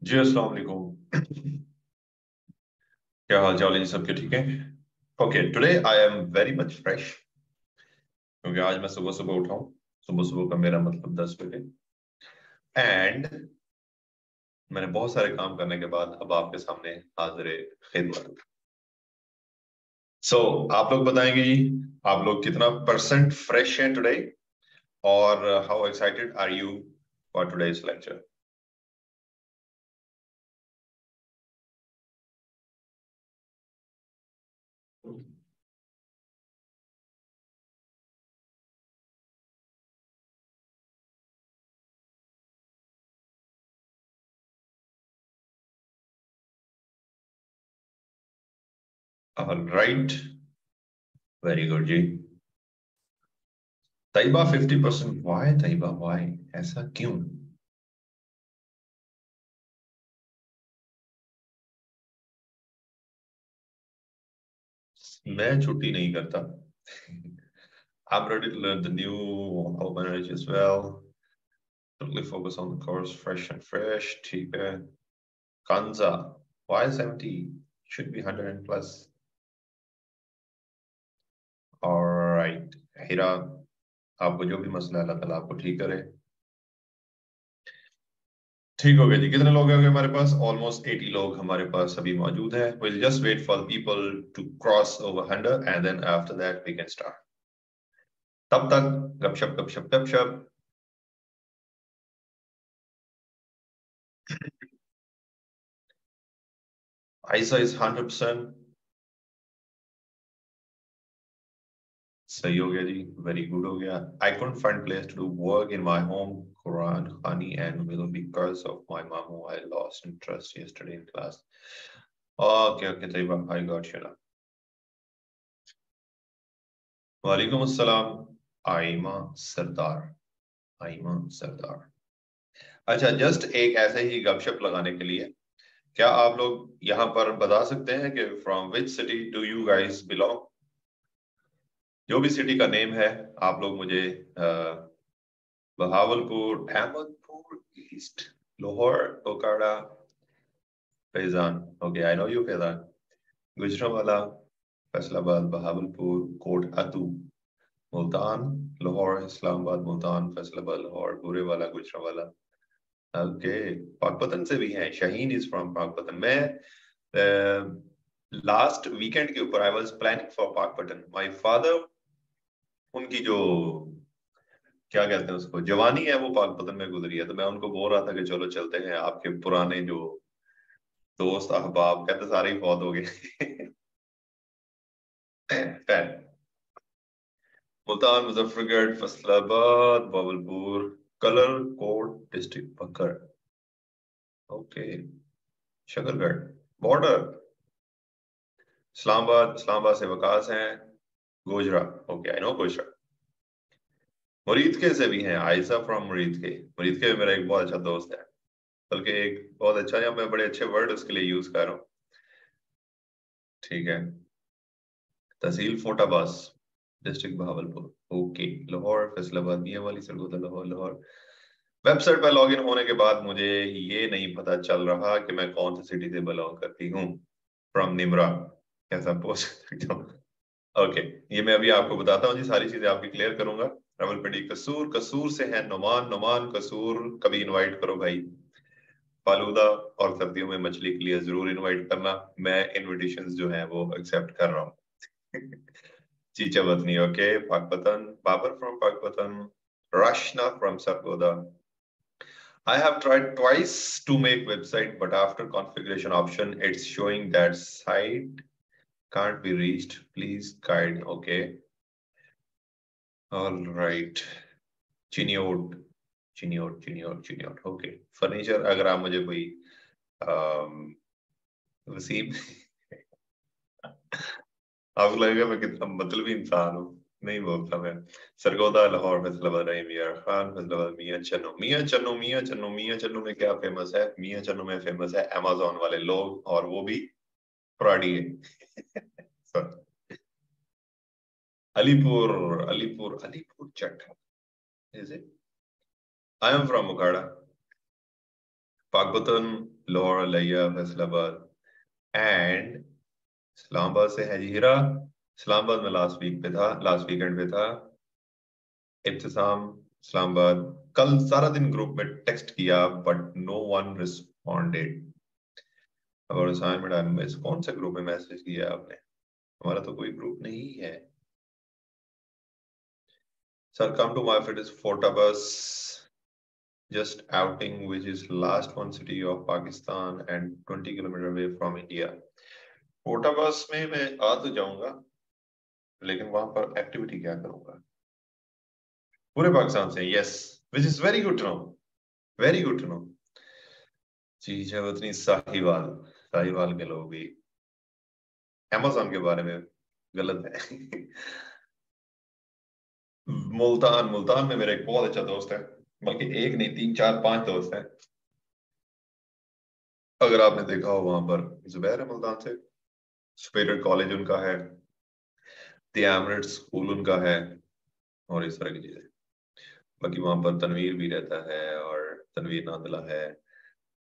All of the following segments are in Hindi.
जी अस्सलाम वालेकुम। क्या हाल चाल है जी सबके? ठीक है। Okay, today I am very much fresh क्योंकि आज मैं सुबह सुबह उठा हूँ। सुबह सुबह का मेरा मतलब 10 बजे। एंड मैंने बहुत सारे काम करने के बाद अब आपके सामने हाजिर खिदमत हूँ। सो आप लोग बताएंगे जी, आप लोग कितना परसेंट फ्रेश हैं टुडे, और how excited are you for today's lecture? Right, very good जी। Taiba 50%, why Taiba, why? ऐसा क्यों? मैं छुट्टी नहीं करता। I'm ready to learn the new language as well. Totally focus on the course, fresh and fresh. ठीक है। Kanza, why 70? Should be 100 and plus. Alright. हीरा, आपको जो भी मसला है अल्लाह ताला आपको ठीक करे। ठीक हो गया जी। कितने लोग हैं हमारे पास? ऑलमोस्ट 80 लोग हमारे पास अभी मौजूद हैं। We'll just wait for people to cross over 100 and then after that we can start. तब तक गपशप गपशप गपशप। आयशा is 100%। सही हो गया जी, वेरी गुड हो गया। आई couldn't find place to do work in my home Quran Khani and will because of my mom who I lost interest yesterday in class. Okay, okay, Taiba, I got you now. वालेकुम अस्सलाम। आइमा सरदार, आइमा सरदार। अच्छा, जस्ट एक ऐसे ही गपशप लगाने के लिए, क्या आप लोग यहाँ पर बता सकते हैं कि from which city do you guys belong? जो भी सिटी का नेम है आप लोग मुझे Bahawalpur, Ahmadpur East, Lahore, Bokaro, Faizan, okay I know you Faizan, Gujranwala, Faisalabad, Bahawalpur, Kot Addu, Multan, Lahore, Islamabad, Multan, Faisalabad, Lahore, Burewala, Gujranwala. Okay, Pakpattan से भी हैं। Shaheen is from Pakpattan. मैं लास्ट वीकेंड के ऊपर I was planning for Pakpattan. My father, उनकी जो क्या कहते हैं उसको, जवानी है, वो पाकपतन में गुजरी है। तो मैं उनको बोल रहा था कि चलो चलते हैं। आपके पुराने जो दोस्त अहबाब कहते सारे ही फौत हो गए। फैन। मुल्तान, मुजफ्फरगढ़, फैसलाबाद, बावलपुर, कलर कोट डिस्ट्रिक्ट पकड़। ओके, शकरगढ़ बॉर्डर, इस्लामाबाद, इस्लामाबाद से वकास हैं, Gojra, okay I know Gojra. Muridke से भी हैं, आयशा फ्रॉम मुरीद के। मुरीद के मेरा एक बहुत अच्छा दोस्त है, बल्कि एक बहुत अच्छा, या मैं बड़े अच्छे वर्ड उसके लिए यूज कर रहा हूँ। ठीक है। तहसील फोटाबास, डिस्ट्रिक्ट बहावलपुर, ओके। लाहौर, फैसलाबाद, मियां वाली सरगोदा, लाहौर, लाहौर। वेबसाइट पर लॉगिन होने के बाद मुझे ये नहीं पता चल रहा कि मैं कौन सी सिटी से बिलोंग करती हूँ। फ्रॉम निमरा, कैसा पोस्ट सकता हूँ? ओके, ये मैं अभी आपको बताता हूँ जी, सारी चीजें आपकी क्लियर करूंगा। रावलपिंडी, कसूर, कसूर से है नुमान, नुमान कसूर। कभी इनवाइट करो भाई, फालूदा और सर्दियों में मछली के लिए जरूर इनवाइट करना। मैं इनविटेशंस जो हैं वो एक्सेप्ट कर रहा हूँ। Chicha Watni, okay. Pakpattan, Babar from Pakpattan, Rashna from Sargoda. I have tried twice to make website, but after configuration option, it's showing that site can't be reached. Please guide. Okay. All right. Chiniot, Chiniot, Chiniot, Chiniot, okay. Furniture, अगर आप मुझे कोई वसीम, आपको लगेगा मैं कितना मतलबी इंसान हूँ। नहीं बोलता मैं। सरगोदा, लाहौर, फैसलाबाद, रही मियां खान, फैसलाबाद, मियां चन्नू, मियां चन्नू, मियां चन्नू, मियां चन्नू में क्या फेमस है? मियां चन्नू में फेमस है अमेजोन वाले लोग, और वो भी फ्रॉडी है। Sorry. Alipur, Alipur, Alipur Chatha, is it? I am from मोकाड़ा, पाकपतन, लाहौर, लिया, फैसलाबाद एंड इस्लामाबाद से है जी हिरा। इस्लामाबाद में लास्ट वीकेंड पे था इब्तिसाम। इस्लामाबाद कल सारा दिन ग्रुप में टेक्स्ट किया बट नो वन रिस्पॉन्डेड। और असाइनमेंट कौन सा ग्रुप में मैसेज किया आपने? हमारा तो कोई ग्रुप नहीं है सर। कम टू माय फिट फोर्टाबस just outing which is last one city of Pakistan and 20 kilometer away from India। फोर्टाबस में मैं आ तो जाऊंगा लेकिन वहां पर एक्टिविटी क्या करूंगा? पूरे पाकिस्तान से yes, which is very good to know, very good to know. चीज है उतनी साहिवाल, साहिवाल के लोग भी अमेज़न के बारे में गलत है। मुल्तान, मुल्तान में मेरा एक बहुत अच्छा दोस्त है, बल्कि एक नहीं 3 4 5 दोस्त हैं। अगर आपने देखा हो वहां पर जुबैर है मुल्तान से, सुपीरियर कॉलेज उनका है, द एमिरेट्स स्कूल उनका है और इस तरह की चीजें। बाकी वहां पर तनवीर भी रहता है और तनवीर नादिला है,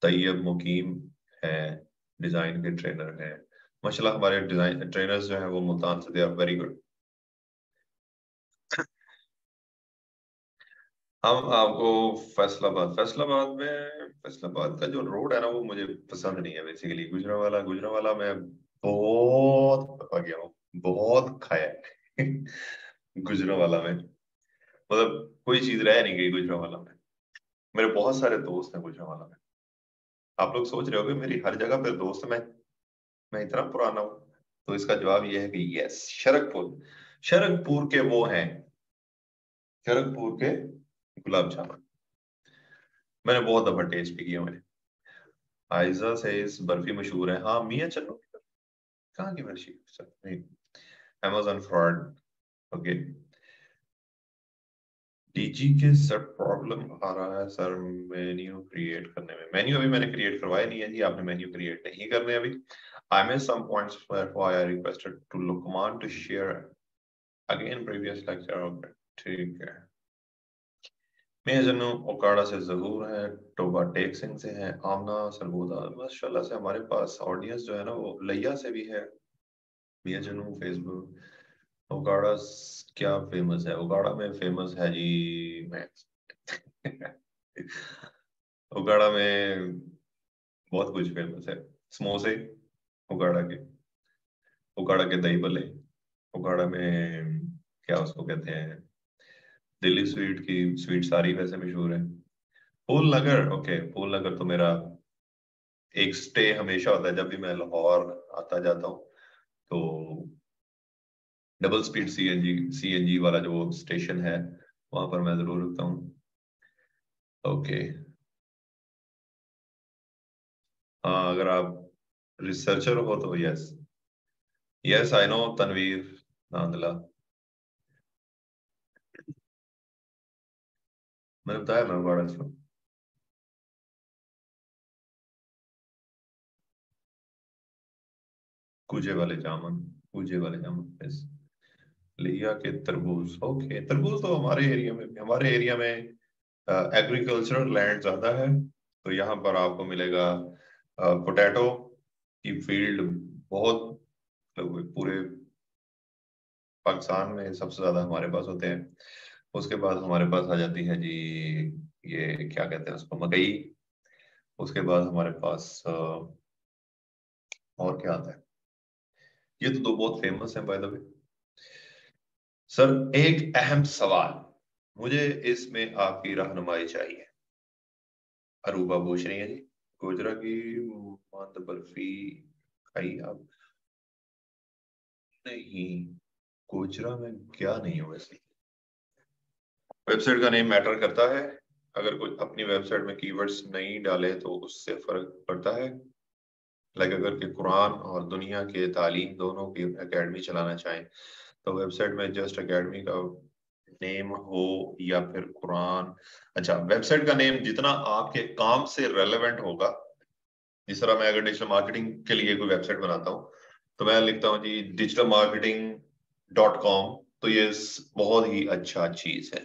तैयब मुकीम है, डिजाइन के ट्रेनर हैं। माशाल्लाह हमारे डिजाइन ट्रेनर्स जो हैं वो मुल्तान से, दे आर वेरी गुड। हम आपको फैसलाबाद में, फैसलाबाद का जो रोड है ना वो मुझे पसंद नहीं है बेसिकली। गुजरावाला मैं बहुत दफा गया हूँ, बहुत खाया है। गुजरावाला में मतलब कोई चीज रह नहीं गई गुजरावाला में। मेरे बहुत सारे दोस्त हैं गुजरावाला में। आप लोग सोच रहे होगे मेरी हर जगह पे दोस्त है, मैं इतना पुराना हूँ। तो इसका जवाब ये है कि यस, शरकपुर, शरकपुर के वो हैं, शरकपुर के गुलाब जामुन मैंने बहुत दफा टेस्ट भी किया मैंने। आयजा से इस बर्फी मशहूर है, हाँ मियाँ चलो। कहाँ की बर्फी? नहीं, अमेज़न फ्रॉड। ओके, डीजी के सर प्रॉब्लम आ रहा है सर मेन्यू क्रिएट करने में। मेन्यू अभी मैंने क्रिएट करवाया नहीं है जी, आपने मेन्यू क्रिएट नहीं करने अभी। I miss some points why I requested to Luqman to share again previous lecture. Okay ठीक है। मैं जनू ओकाड़ा से जहूर है, टोबा टेक सिंह से है, आमना सरगोदा। माशाल्लाह से हमारे पास ऑडियंस जो है ना वो लिया से भी है। मियां जनू फेसबुक। उगाड़ा क्या फेमस है? उगाड़ा में फेमस है जी मैं। उगाड़ा में बहुत कुछ फेमस है। समोसे उगाड़ा के, उगाड़ा के दही भल्ले, उगाड़ा में क्या उसको कहते हैं, दिल्ली स्वीट की स्वीट सारी वैसे मशहूर है। फूल नगर, ओके फूल नगर तो मेरा एक स्टे हमेशा होता है जब भी मैं लाहौर आता जाता हूँ। तो डबल स्पीड सीएनजी वाला जो स्टेशन है वहां पर मैं जरूर रुकता हूँ। ओके, हाँ अगर आप रिसर्चर हो तो yes, yes I know Tanveer Nandla, मैंने बताया मैं बड़ा अच्छा। कूजे वाले जामुन यस। लिया के तरबूज, ओके तरबूज तो हमारे एरिया में एग्रीकल्चरल लैंड ज्यादा है, तो यहाँ पर आपको मिलेगा पोटैटो की फील्ड बहुत, मतलब पूरे पाकिस्तान में सबसे ज्यादा हमारे पास होते हैं। उसके बाद हमारे पास आ जाती है जी ये क्या कहते हैं उसको, मकई। उसके बाद हमारे पास और क्या आता है? ये तो दो बहुत फेमस हैं बाय द वे। सर एक अहम सवाल, मुझे इसमें आपकी रहनुमाई चाहिए। अरूबा पूछ रही है जी, गोजरा की मात बर्फी खाई आप? नहीं, गोजरा में क्या नहीं हो वैसे। वेबसाइट का नेम मैटर करता है। अगर कोई अपनी वेबसाइट में कीवर्ड्स नहीं डाले तो उससे फर्क पड़ता है। लाइक अगर के कुरान और दुनिया के तालीम दोनों की एकेडमी चलाना चाहें तो वेबसाइट में जस्ट एकेडमी का नेम हो या फिर कुरान। अच्छा, वेबसाइट का नेम जितना आपके काम से रेलेवेंट होगा। जिस तरह मैं अगर डिजिटल मार्केटिंग के लिए कोई वेबसाइट बनाता हूँ तो मैं लिखता हूँ जी digitalmarketing.com, तो ये बहुत ही अच्छा चीज है।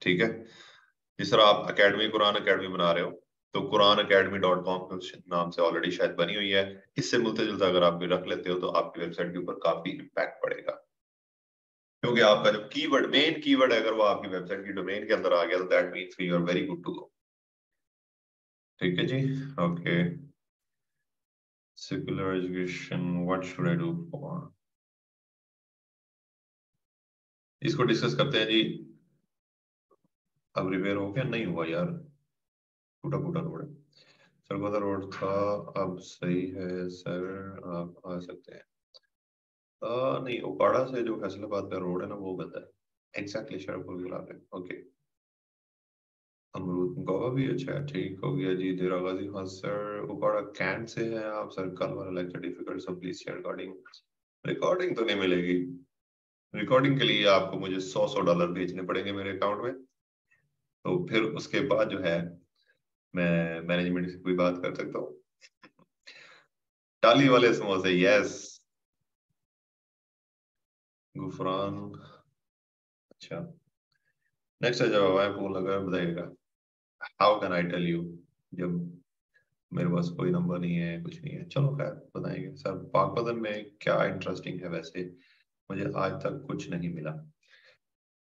ठीक है, जिस तरह आप अकेडमी कुरान अकेडमी बना रहे हो तो quranacademy.com के नाम से ऑलरेडी शायद बनी हुई है। इससे मिलते जुलता अगर आप भी रख लेते हो तो आपकी वेबसाइट के ऊपर काफी इम्पैक्ट पड़ेगा, क्योंकि आपका जो कीवर्ड, मेन कीवर्ड अगर वो आपकी वेबसाइट की डोमेन के अंदर आ गया तो that means you are very good to go. ठीक है जी, okay. Secular education, what should I do for, इसको डिस्कस करते हैं जी। अब रिपेयर हो गया? नहीं हुआ यार, टूटा फूटा रोड है। सरगोदा रोड था, अब सही है सर, आप आ सकते हैं। नहीं, उपाड़ा से जो फैसलाबाद का रोड है ना वो गंदा है। एग्जैक्टली शरफुल गुलाब है, ओके। अमरूद गोवा भी अच्छा है, ठीक हो गया जी। देरा गाजी, हाँ सर। उपाड़ा कैंट से है आप सर, कल वाला lecture difficult, so please share recording. Recording तो नहीं मिलेगी, रिकॉर्डिंग के लिए आपको मुझे $100 भेजने पड़ेंगे मेरे अकाउंट में, तो फिर उसके बाद जो है मैं मैनेजमेंट से कोई बात कर सकता हूँ। टाली वाले समोसे, यस। गुफरान, अच्छा। नेक्स्ट है, जब हवाएं फूल लगा बताइएगा। How can I tell you, जब मेरे पास कोई नंबर नहीं है, कुछ नहीं है। चलो खैर बताएंगे सर। पाकपतन में क्या इंटरेस्टिंग है? वैसे मुझे आज तक कुछ नहीं मिला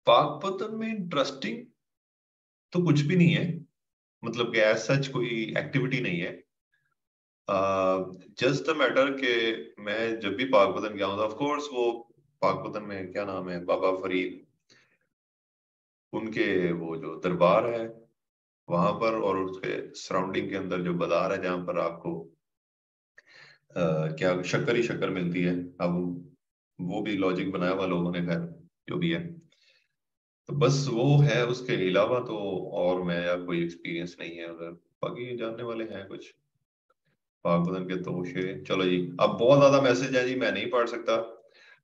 पाकपतन में इंटरेस्टिंग, तो कुछ भी नहीं है। मतलब कि एज सच कोई एक्टिविटी नहीं है। जस्ट द मैटर के मैं जब भी पाकपतन गया हूँ, ऑफ कोर्स वो पाकपतन में क्या नाम है, बाबा फरीद, उनके वो जो दरबार है वहां पर, और उसके सराउंडिंग के अंदर जो बाजार है जहां पर आपको क्या शक्कर ही शक्कर मिलती है। अब वो भी लॉजिक बनाया हुआ लोगों ने, खैर जो भी है। तो बस वो है, उसके अलावा तो और मेरा कोई एक्सपीरियंस नहीं है उधर। बाकी जानने वाले हैं कुछ पाकपतन के तोशे। चलो जी, अब बहुत ज्यादा मैसेज है जी, मैं नहीं पढ़ सकता।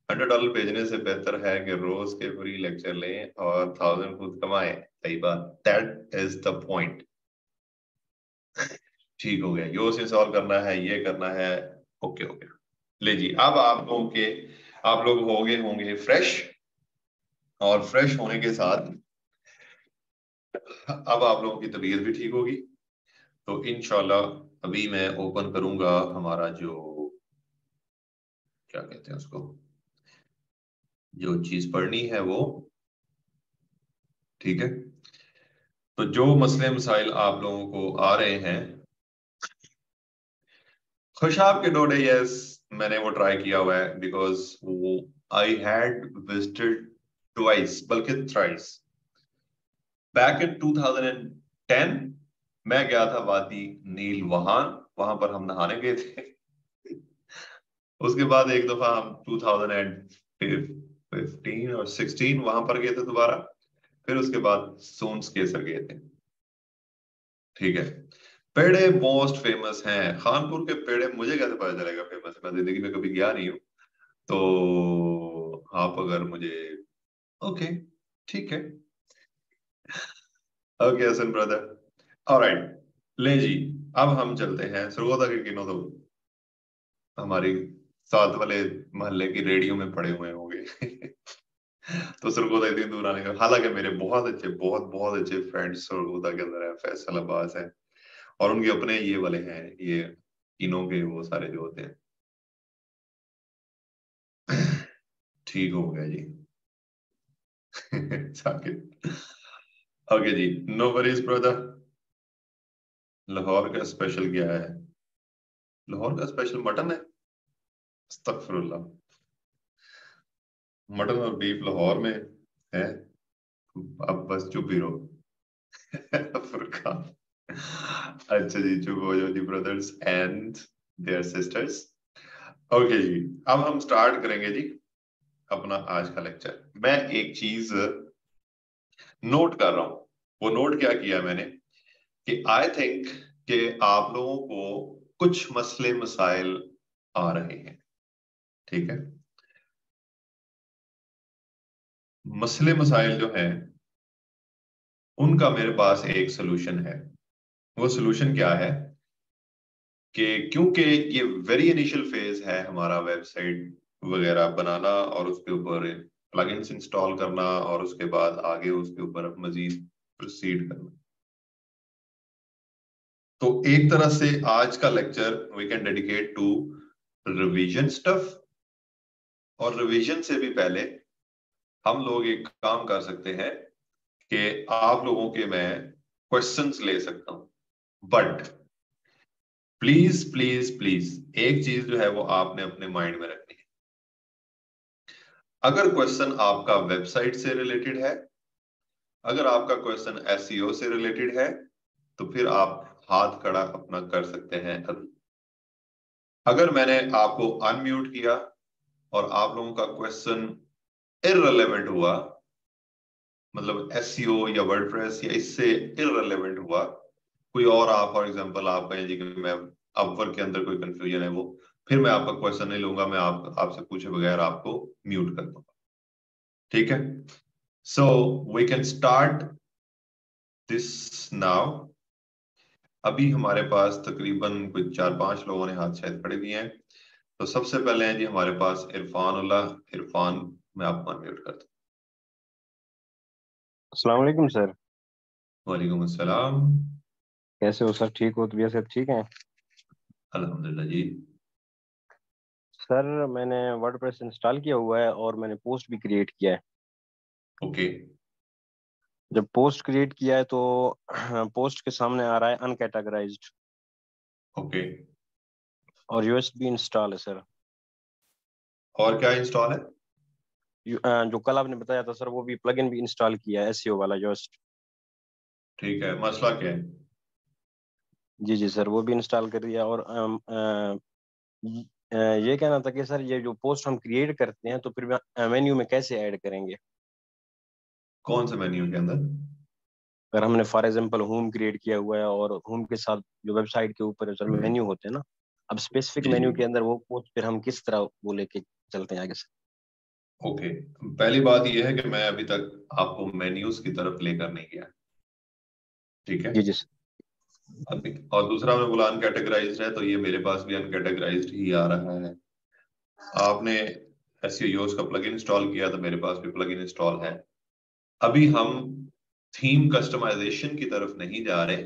$100 भेजने से बेहतर है कि रोज के फ्री लेक्चर लें और 1000 खुद कमाएं। सही बात, दैट इज द पॉइंट। ठीक हो गया, योस इंस्टॉल करना है, ये करना है, ओके ओके। ले जी, अब आप लोगों के, आप लोग हो गए होंगे फ्रेश, और फ्रेश होने के साथ अब आप लोगों की तबीयत भी ठीक होगी। तो इंशाल्लाह अभी मैं ओपन करूंगा हमारा जो, क्या कहते हैं उसको, जो चीज पढ़नी है वो। ठीक है, तो जो मसले मसाइल आप लोगों को आ रहे हैं, खुशाब के डोडे, यस मैंने वो ट्राई किया हुआ है, बिकॉज वो आई हैड विजिटेड ट्वाइस, बल्कि थ्राइस, बैक इन 2010। मैं गया था वादी नील वहान, वहां पर हम नहाने गए थे। उसके बाद एक दफा हम 2015 और 16 वहां पर गए थे दोबारा। फिर उसके बाद सोन्स केसर गए थे। ठीक है, पेड़े मोस्ट फेमस हैं खानपुर के पेड़े। मुझे कैसे पता चलेगा फेमस है, मैं जिंदगी में कभी गया नहीं हूँ। तो आप अगर मुझे, ओके ठीक है, ओके हसन ब्रदर, ऑलराइट। ले जी, अब हम चलते हैं सरगोदा के किनो, तो हमारी साथ वाले मोहल्ले की रेडियो में पड़े हुए होंगे। तो सरगोदा इतनी दूर आने का, हालांकि मेरे बहुत अच्छे, बहुत बहुत अच्छे फ्रेंड्स सरगोदा के अंदर है, फैसल अब्बास है, और उनके अपने ये वाले हैं, ये किनो के वो सारे जो होते हैं। ठीक हो गया जी। साकिब, ओके जी, नो वरीज ब्रदर। लाहौर का स्पेशल क्या है? लाहौर का स्पेशल मटन है। अस्तगफुरुल्लाह, मटन और बीफ लाहौर में है? अब बस चुप ही रहो। फुरकान, अच्छा जी, चुप हो जाओ जी brothers and their sisters. Okay जी, अब हम स्टार्ट करेंगे जी अपना आज का लेक्चर। मैं एक चीज नोट कर रहा हूं, वो नोट क्या किया मैंने, कि आई थिंक कि आप लोगों को कुछ मसले मसाइल आ रहे हैं। ठीक है, मसले मसाइल जो हैं उनका मेरे पास एक सोल्यूशन है। वो सोल्यूशन क्या है, कि क्योंकि ये वेरी इनिशियल फेज है हमारा वेबसाइट वगैरह बनाना, और उसके ऊपर प्लगइन्स इंस्टॉल करना, और उसके बाद आगे उसके ऊपर मजीद प्रोसीड करना। तो एक तरह से आज का lecture we can dedicate to revision stuff, और रिवीजन से भी पहले हम लोग एक काम कर सकते हैं कि आप लोगों के मैं क्वेश्चंस ले सकता हूं, बट प्लीज प्लीज प्लीज एक चीज जो है वो आपने अपने माइंड में रखनी है। अगर क्वेश्चन आपका वेबसाइट से रिलेटेड है, अगर आपका क्वेश्चन एसईओ से रिलेटेड है, तो फिर आप हाथ खड़ा अपना कर सकते हैं अभी। अगर मैंने आपको अनम्यूट किया और आप लोगों का क्वेश्चन इररिलेवेंट हुआ, मतलब एसईओ या वर्डप्रेस या इससे इररिलेवेंट हुआ, कोई और आप फॉर एग्जांपल आप कहें जी कि मैं अपवर्क के अंदर कोई कंफ्यूजन है वो, फिर मैं आपका क्वेश्चन नहीं लूंगा, मैं आपसे पूछे बगैर आपको म्यूट कर दूंगा। ठीक है, so we can start this now. अभी हमारे पास तकरीबन कुछ 4-5 लोगों ने हाथ शायद खड़े दिए हैं। तो सबसे पहले है जी हमारे पास इरफान उल्लाह। इरफान, मैं आपको अनम्यूट करता हूँ। अस्सलाम वालेकुम सर। वालेकुम अस्सलाम। कैसे हो सर? ठीक हो? तबीयत सब ठीक है? अल्हम्दुलिल्लाह जी। सर मैंने वर्डप्रेस इंस्टॉल किया हुआ है और मैंने पोस्ट भी क्रिएट किया है। ओके जब पोस्ट क्रिएट किया है तो पोस्ट के सामने आ रहा है अनकैटेगराइज्ड, ओके। और यूएसबी इंस्टॉल है सर। और क्या इंस्टॉल है? जो कल आपने बताया था सर, वो भी प्लगइन भी इंस्टॉल किया है, एसईओ वाला योस्ट। ठीक है, मसला क्या है? जी जी सर, वो भी इंस्टॉल कर दिया। और ये कहना था कि सर ये जो पोस्ट हम क्रिएट करते हैं तो फिर मेन्यू में कैसे ऐड करेंगे? कौन से मेन्यू के अंदर? अगर हमने फॉर एग्जांपल होम क्रिएट किया हुआ है और होम के साथ जो वेबसाइट के ऊपर सर मेन्यू होते हैं ना, अब स्पेसिफिक जी जी। मेन्यू के अंदर वो पोस्ट फिर हम किस तरह वो लेके चलते हैं आगे से? ओके, पहली बात यह है कि मैं अभी तक आपको मेन्यूज की तरफ लेकर नहीं गया। ठीक है, जी जी सर। अभी और दूसरा मैं बोला अनकैटेगराइज्ड है, तो ये मेरे पास भी अनकैटेगराइज्ड ही आ रहा है। आपने एसईओ का प्लगइन इंस्टॉल किया तो मेरे पास भी प्लगइन इंस्टॉल है। अभी हम थीम कस्टमाइजेशन की तरफ नहीं जा रहे।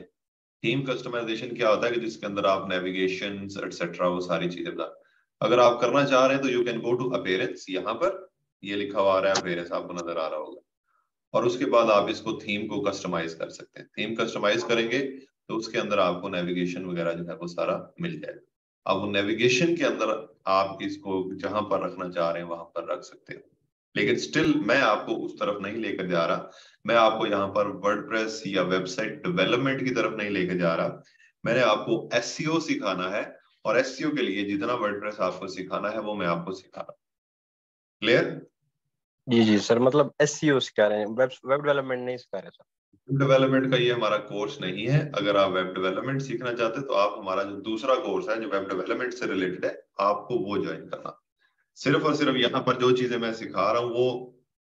थीम कस्टमाइजेशन क्या होता है कि जिसके अंदर आप नेविगेशन एटसेट्रा वो सारी चीजें बता, अगर आप करना चाह रहे हैं तो you can go to appearance. यहाँ पर ये लिखा हुआ आ रहा है, अपीयरेंस आपको नजर आ रहा होगा, और उसके बाद आप इसको थीम को कस्टमाइज कर सकते हैं। थीम कस्टमाइज करेंगे तो उसके अंदर आपको नेविगेशन वगैरह जो है वो सारा मिल जाएगा। अब वो नेविगेशन के अंदर आप इसको जहां पर रखना चाह रहे हैं वहां पर रख सकते हो, लेकिन स्टिल मैं आपको उस तरफ नहीं लेकर जा रहा। मैं आपको यहाँ पर वर्डप्रेस या वेबसाइट डेवलपमेंट की तरफ नहीं लेकर जा रहा। मैंने आपको एसईओ सिखाना है, और एसईओ के लिए जितना वर्डप्रेस आपको सिखाना है वो मैं आपको सिखा रहा हूँ। क्लियर? जी जी सर, मतलब एसईओ सिखा रहे हैं, वेब वेब डेवलपमेंट नहीं सिखा रहे सर। वेब डेवलपमेंट का ये हमारा कोर्स नहीं है। अगर आप वेब डेवलपमेंट सीखना चाहते हैं तो आप हमारा जो दूसरा कोर्स है जो वेब डेवलपमेंट से रिलेटेड है, आपको वो ज्वाइन करना। सिर्फ और सिर्फ यहाँ पर जो चीजें मैं सिखा रहा हूँ वो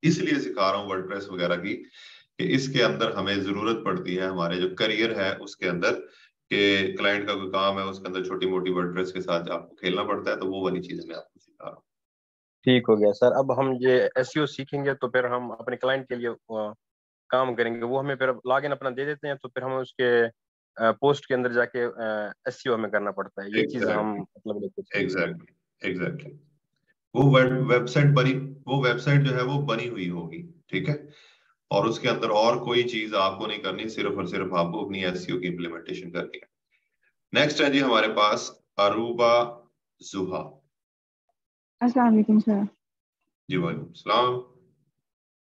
इसलिए सिखा रहा हूँ वर्डप्रेस वगैरह की, कि इसके अंदर हमें जरूरत पड़ती है हमारे जो करियर है उसके अंदर, कि क्लाइंट का कोई काम है उसके अंदर छोटी मोटी वर्डप्रेस के साथ आपको खेलना पड़ता है, तो वो वाली चीजें मैं आपको सिखा रहा हूँ। ठीक हो गया सर। अब हम ये एसईओ सीखेंगे तो फिर हम अपने क्लाइंट के लिए काम करेंगे, वो हमें फिर लॉगिन अपना दे देते हैं, तो फिर हमें उसके पोस्ट के अंदर जाके एसईओ हमें करना पड़ता है। ये चीज हम एग्जैक्टली मतलब लेते हैं। Exactly exactly. वो वेबसाइट बनी, वो वेबसाइट जो है वो बनी हुई होगी, ठीक है, और उसके अंदर और कोई चीज आपको नहीं करनी, सिर्फ और सिर्फ आपको अपनी एसईओ की इम्प्लीमेंटेशन करनी है। नेक्स्ट है जी हमारे पास अरूबा जुहा। अस्सलाम वालेकुम सर। जी वालेकुम सलाम।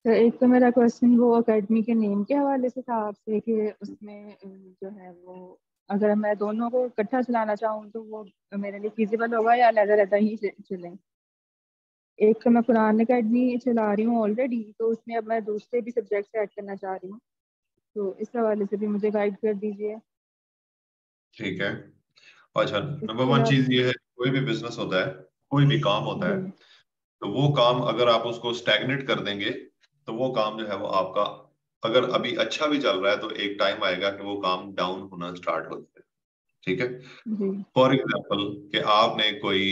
सर एक तो मेरा क्वेश्चन वो एकेडमी के नेम के हवाले से था आपसे कि उसमें जो है वो अगर मैं दोनों को इकट्ठा चलाना चाहूँ तो वो मेरे लिए फिजिबल होगा या अलग-अलग ही चलें? एक तो मैं कुरान एकेडमी चला रही हूँ ऑलरेडी, तो उसमें अब मैं दूसरे भी सब्जेक्ट ऐड करना चाह रही हूँ, तो इस हवाले से भी मुझे गाइड कर दीजिए। ठीक है, अच्छा, नंबर इसके वन अलावा चीज ये है, कोई भी बिजनेस होता है, कोई भी काम होता है, जी तो वो काम अगर आप उसको स्टैग्नेट कर देंगे तो वो काम जो है वो आपका, अगर अभी अच्छा भी चल रहा है तो एक टाइम आएगा कि वो काम डाउन होना स्टार्ट हो जाए। ठीक है, जी फॉर एग्जाम्पल कि आपने कोई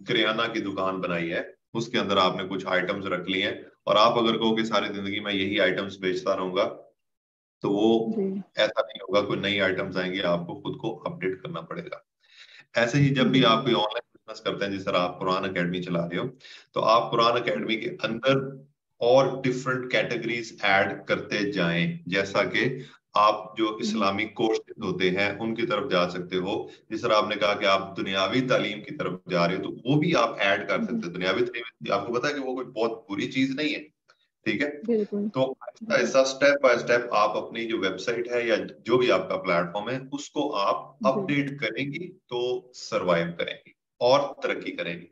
किराना की दुकान बनाई है, उसके अंदर आपने कुछ आइटम्स रख लिए हैं, और आप अगर कहो कि सारी जिंदगी मैं यही आइटम्स बेचता रहूंगा, तो वो जी ऐसा नहीं होगा, कोई नई आइटम्स आएंगे आपको खुद को अपडेट करना पड़ेगा। ऐसे ही जब भी आप कोई ऑनलाइन बिजनेस करते हैं, जिस तरह आप कुरान अकेडमी चला रहे हो, तो आप कुरान अकेडमी के अंदर और डिफरेंट कैटेगरीज ऐड करते जाएं, जैसा कि आप जो इस्लामिक कोर्सेज होते हैं उनकी तरफ जा सकते हो। जिस तरह आपने कहा कि आप दुनियावी तालीम की तरफ जा रहे हो, तो वो भी आप ऐड कर सकते हो। दुनियावी तालीम आपको पता है कि वो कोई बहुत बुरी चीज नहीं है, ठीक है। बिल्कुल। तो Aahista Aahista step by step आप अपनी जो वेबसाइट है या जो भी आपका प्लेटफॉर्म है उसको आप जी अपडेट करेंगी तो सरवाइव करेंगी और तरक्की करेंगी।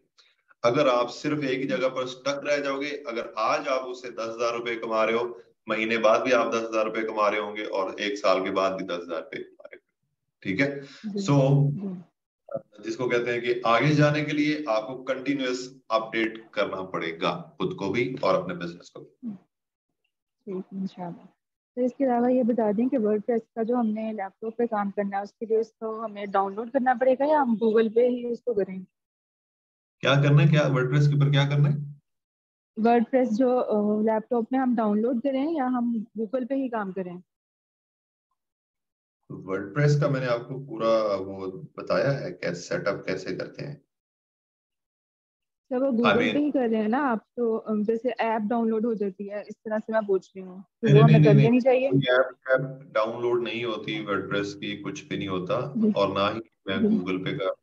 अगर आप सिर्फ एक ही जगह पर स्टक रह जाओगे, अगर आज आप उससे 10,000 रुपए कमा रहे हो, महीने बाद भी आप 10,000 रुपए कमा रहे होंगे और एक साल के बाद भी 10,000 रुपए कमा रहे होंगे, ठीक है। जी सो जी जिसको कहते हैं कि आगे जाने के लिए आपको कंटिन्यूअस अपडेट करना पड़ेगा, खुद को भी और अपने बिजनेस को भी। ठीक इंशाल्लाह। तो इसके अलावा ये बता दें कि वर्डप्रेस का जो हमने लैपटॉप पे काम करना है उसके लिए उसको हमें डाउनलोड करना पड़ेगा या हम गूगल पे ही उसको करें? क्या करना है, क्या वर्डप्रेस के ऊपर क्या करना है? वर्डप्रेस जो लैपटॉप में हम डाउनलोड करें या हम गूगल पे ही काम करें? वर्डप्रेस का मैंने आपको पूरा वो बताया है कैसे सेटअप कैसे करते हैं। जब वो आई गूगल पे मीन ही कर रहे हैं ना आप, तो जैसे ऐप डाउनलोड हो जाती है, इस तरह से मैं पूछ रही हूँ, तो नहीं वो नहीं हमें नहीं कर नहीं, लेनी चाहिए? कोई ऐप डाउनलोड नहीं होती वर्डप्रेस की, कुछ भी नहीं होता। जी और ना ही मैं जी गूगल पे का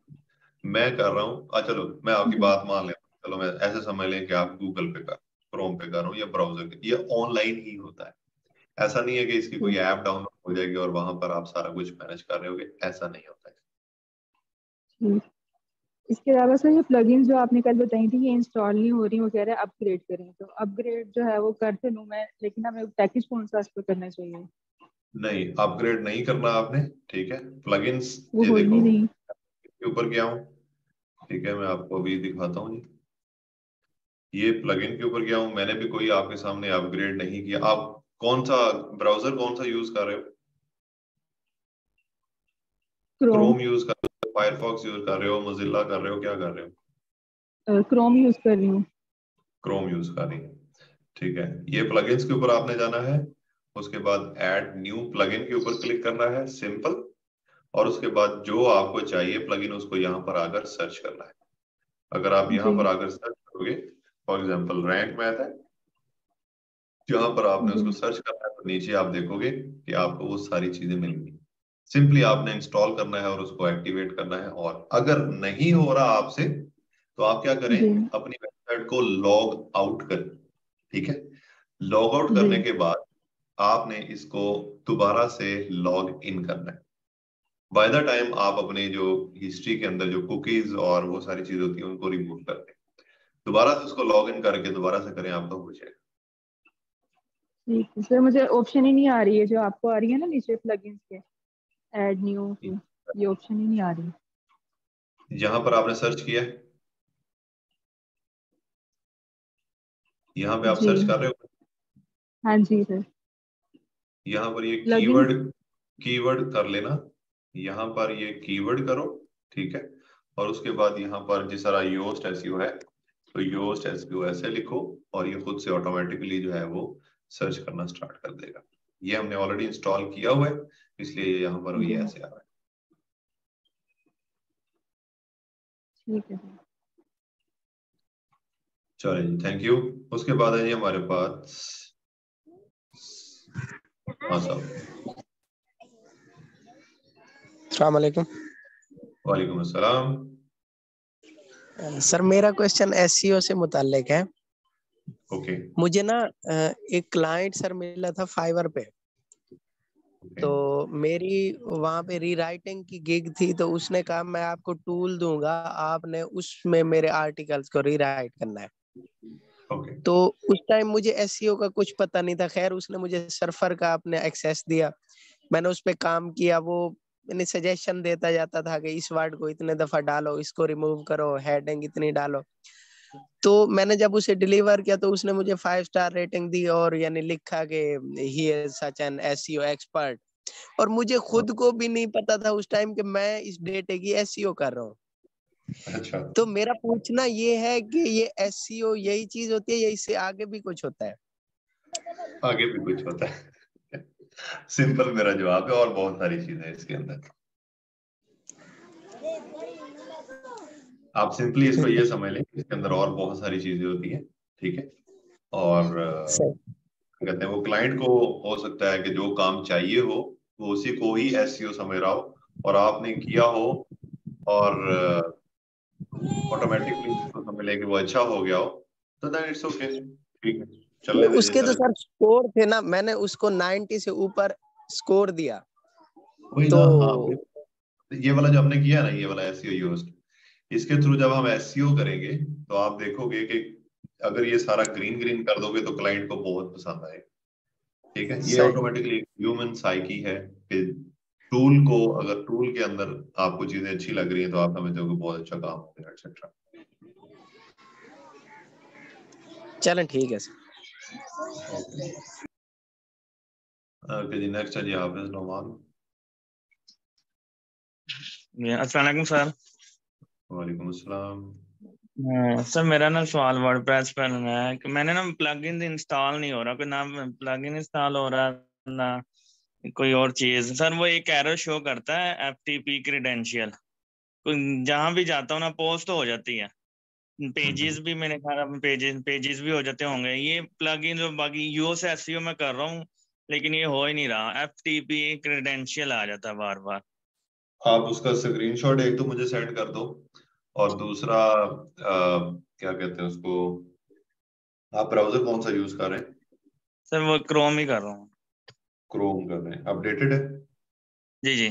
मैं कर रहा हूँ। चलो मैं आपकी जी बात मान लें, चलो मैं ऐसे समझ लें कि आप गूगल पे कर, क्रोम पे कर रहा हूँ या ब्राउजर पे, ये ऑनलाइन ही होता है। ऐसा नहीं है कि इसकी जी कोई ऐप डाउनलोड हो जाएगी और वहां पर आप सारा कुछ मैनेज कर रहे होगे, ऐसा नहीं होता है। जी। इसके अलावा सर ये प्लगइन्स जो आपने कल बताई थी ये इंस्टॉल नहीं हो रही, वो कह रहे हैं अपग्रेड करें, तो अपग्रेड जो है वो कर तो लूँ मैं, लेकिन हमें पैकेज कौन सा इस पर करना चाहिए? नहीं, अपग्रेड नहीं करना आपने, ठीक है। प्लगइन्स, वो ये हो ही देखो नहीं रही। के ऊपर गया हूँ, ठीक है, मैं आपको अभी दिखाता हूँ जी। ये प्लगइन के ऊपर गया हूँ, मैंने भी कोई आपके सामने अपग्रेड नहीं किया। आप कौन सा ब्राउजर कौन सा यूज कर रहे हो? क्रोम। क्रोम यूज कर रहे हो, फायरफॉक्स यूज कर रहे हो, मोजिल्ला कर रहे हो, क्या कर रहे हो? क्रोम यूज कर रही हूँ। क्रोम यूज कर रही है, ठीक है। ये प्लगइन्स के ऊपर आपने जाना है, उसके बाद ऐड न्यू प्लगइन के ऊपर क्लिक करना है, सिंपल। और उसके बाद जो आपको चाहिए प्लगइन उसको यहाँ पर आकर सर्च करना है। अगर आप यहाँ जी पर आकर सर्च करोगे, फॉर एग्जाम्पल रैंक मैथ है, जहां पर आपने जी उसको सर्च करना है, तो नीचे आप देखोगे कि आपको वो सारी चीजें मिलेंगी। सिंपली आपने इंस्टॉल करना है और उसको एक्टिवेट करना है। और अगर नहीं हो रहा आपसे, तो आप क्या करें, जी अपनी वेबसाइट को लॉग आउट करें, ठीक है। लॉग आउट जी करने के बाद आपने इसको दोबारा से लॉग इन करना है। बाय द टाइम आप अपने जो हिस्ट्री के अंदर जो कुकीज और वो सारी चीजें होती हैं उनको रिमूव कर दें, दोबारा से उसको लॉग इन करके दोबारा से करें, आपका हो जाएगा। ठीक है सर, मुझे ऑप्शन ही नहीं आ रही है जो आपको आ रही है ना नीचे प्लगइन्स के, ऐड न्यू की, ये ऑप्शन ही नहीं आ रही। यहाँ पर आपने सर्च किया है, यहाँ पे आप जी सर्च कर रहे हो, हाँ जी सर। यहाँ पर ये प्लगइन्स। कीवर्ड कीवर्ड कर लेना, यहाँ पर ये कीवर्ड करो, ठीक है। और उसके बाद यहाँ पर जिस तरह योस्ट एसईओ है, तो योस्ट एसईओ ऐसे लिखो और ये खुद से ऑटोमेटिकली जो है वो सर्च करना स्टार्ट कर देगा। ये हमने ऑलरेडी इंस्टॉल किया हुआ है, इसलिए ये यहाँ पर जी ये ऐसे आ रहा है। ठीक है सर। चलिए जी, थैंक यू। उसके बाद है जी हमारे पास हाँ साहब। अस्सलाम वालेकुम। वालेकुम अस्सलाम। सर मेरा क्वेश्चन एसईओ से मुताल्लिक है। ओके मुझे ना एक क्लाइंट सर मिला था फाइवर पे, ओके तो मेरी वहां पे रीराइटिंग की गिग थी, तो उसने कहा मैं आपको टूल दूंगा, आपने उसमें मेरे आर्टिकल्स को रीराइट करना है। ओके तो उस टाइम मुझे एसईओ का कुछ पता नहीं था। खैर उसने मुझे सर्फर का अपने एक्सेस दिया, मैंने उस पे काम किया। वो मैंने सजेशन देता जाता था कि इस वर्ड को इतने दफा डालो, इसको रिमूव करो, हेडिंग इतनी डालो। तो मैंने जब उसे डिलीवर किया तो उसने मुझे 5 स्टार रेटिंग दी और यानी लिखा कि he is such an SEO expert. और मुझे खुद को भी नहीं पता था उस टाइम कि मैं इस डेटे की एसईओ कर रहा हूँ। अच्छा, तो मेरा पूछना ये है कि ये एसईओ यही चीज होती है या इससे आगे भी कुछ होता है? आगे भी कुछ होता है। सिंपल मेरा जवाब है, और बहुत सारी चीजें हैं इसके अंदर। आप सिंपली इसको ये समझ लें, इसके अंदर और बहुत सारी चीजें होती है, ठीक है। और कहते हैं वो क्लाइंट को हो सकता है कि जो काम चाहिए हो वो उसी को ही एसईओ समझ रहा हो, और आपने किया हो और ऑटोमेटिकली उसको समझ ले कि वो अच्छा हो गया हो, तो देन इट्स ओके, ठीक है, चलने दीजिए। उसके तो सर स्कोर थे ना, मैंने उसको 90 से ऊपर स्कोर दिया। वही तो ना, हाँ, ये वाला जो हमने किया ना, ये वाला एसईओ यूज्ड, इसके थ्रू जब हम एसईओ करेंगे तो आप देखोगे कि अगर ये सारा ग्रीन ग्रीन कर दोगे तो क्लाइंट को बहुत पसंद आएगा, ठीक है। ये ऑटोमेटिकली ह्यूमन साइकी है कि टूल को, अगर टूल के अंदर आपको चीजें अच्छी लग रही हैं तो आप समझते हो कि बहुत अच्छा काम हो गया, एक्सेट्रा। चलें ठीक है सर। ओके जी, नेक्स्ट है जी हाफिज नोमान। अस्सलाम वालेकुम सर। वालेकुम अस्सलाम। सर मेरा ना सवाल वर्डप्रेस पर है कि मैंने ना प्लगइन इंस्टॉल नहीं हो रहा, कोई ना प्लगइन इंस्टॉल हो रहा ना कोई और चीज। सर वो एक एरर शो करता है एफटीपी क्रेडेंशियल, जहां भी जाता हूँ ना पोस्ट हो जाती है, पेजेस भी मैंने कहा पेजेस भी हो जाते होंगे। ये प्लगइन जो बाकी यूएस एसईओ में कर रहा हूँ लेकिन ये हो ही नहीं रहा, एफटीपी क्रेडेंशियल आ जाता है बार बार। आप उसका स्क्रीनशॉट एक तो मुझे सेंड कर दो, और दूसरा क्या कहते हैं उसको, आप ब्राउजर कौन सा यूज कर रहे हैं? सर वो क्रोम ही कर रहा हूँ। क्रोम कर रहे हैं, अपडेटेड है? जी जी।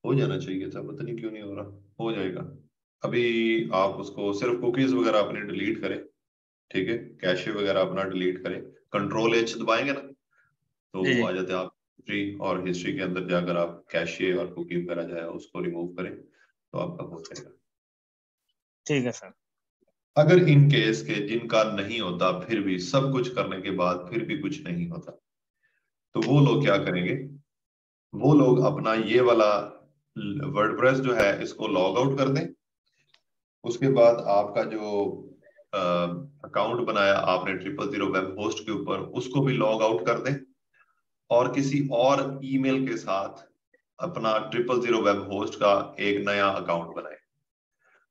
हो जाना चाहिए था, पता नहीं क्यों नहीं हो रहा, हो जाएगा। अभी आप उसको सिर्फ कुकीज वगैरह अपनी डिलीट करें, ठीक है, कैशे वगैरह अपना डिलीट करें, कंट्रोल H दबाएंगे ना तो जी वो जी आ जाते हैं। आप हिस्ट्री, और हिस्ट्री के अंदर जाकर आप कैशे और कुकी वगैरह जो है उसको रिमूव करें तो आपका हो जाएगा। ठीक है सर। अगर इन केस के जिनका नहीं होता, फिर भी सब कुछ करने के बाद फिर भी कुछ नहीं होता, तो वो लोग क्या करेंगे, वो लोग अपना ये वाला वर्डप्रेस जो है इसको लॉग आउट कर दें। उसके बाद आपका जो अकाउंट बनाया आपने 000 वेब होस्ट के ऊपर, उसको भी लॉग आउट कर दें, और किसी और ईमेल के साथ अपना 000 वेब होस्ट का एक नया अकाउंट बनाए।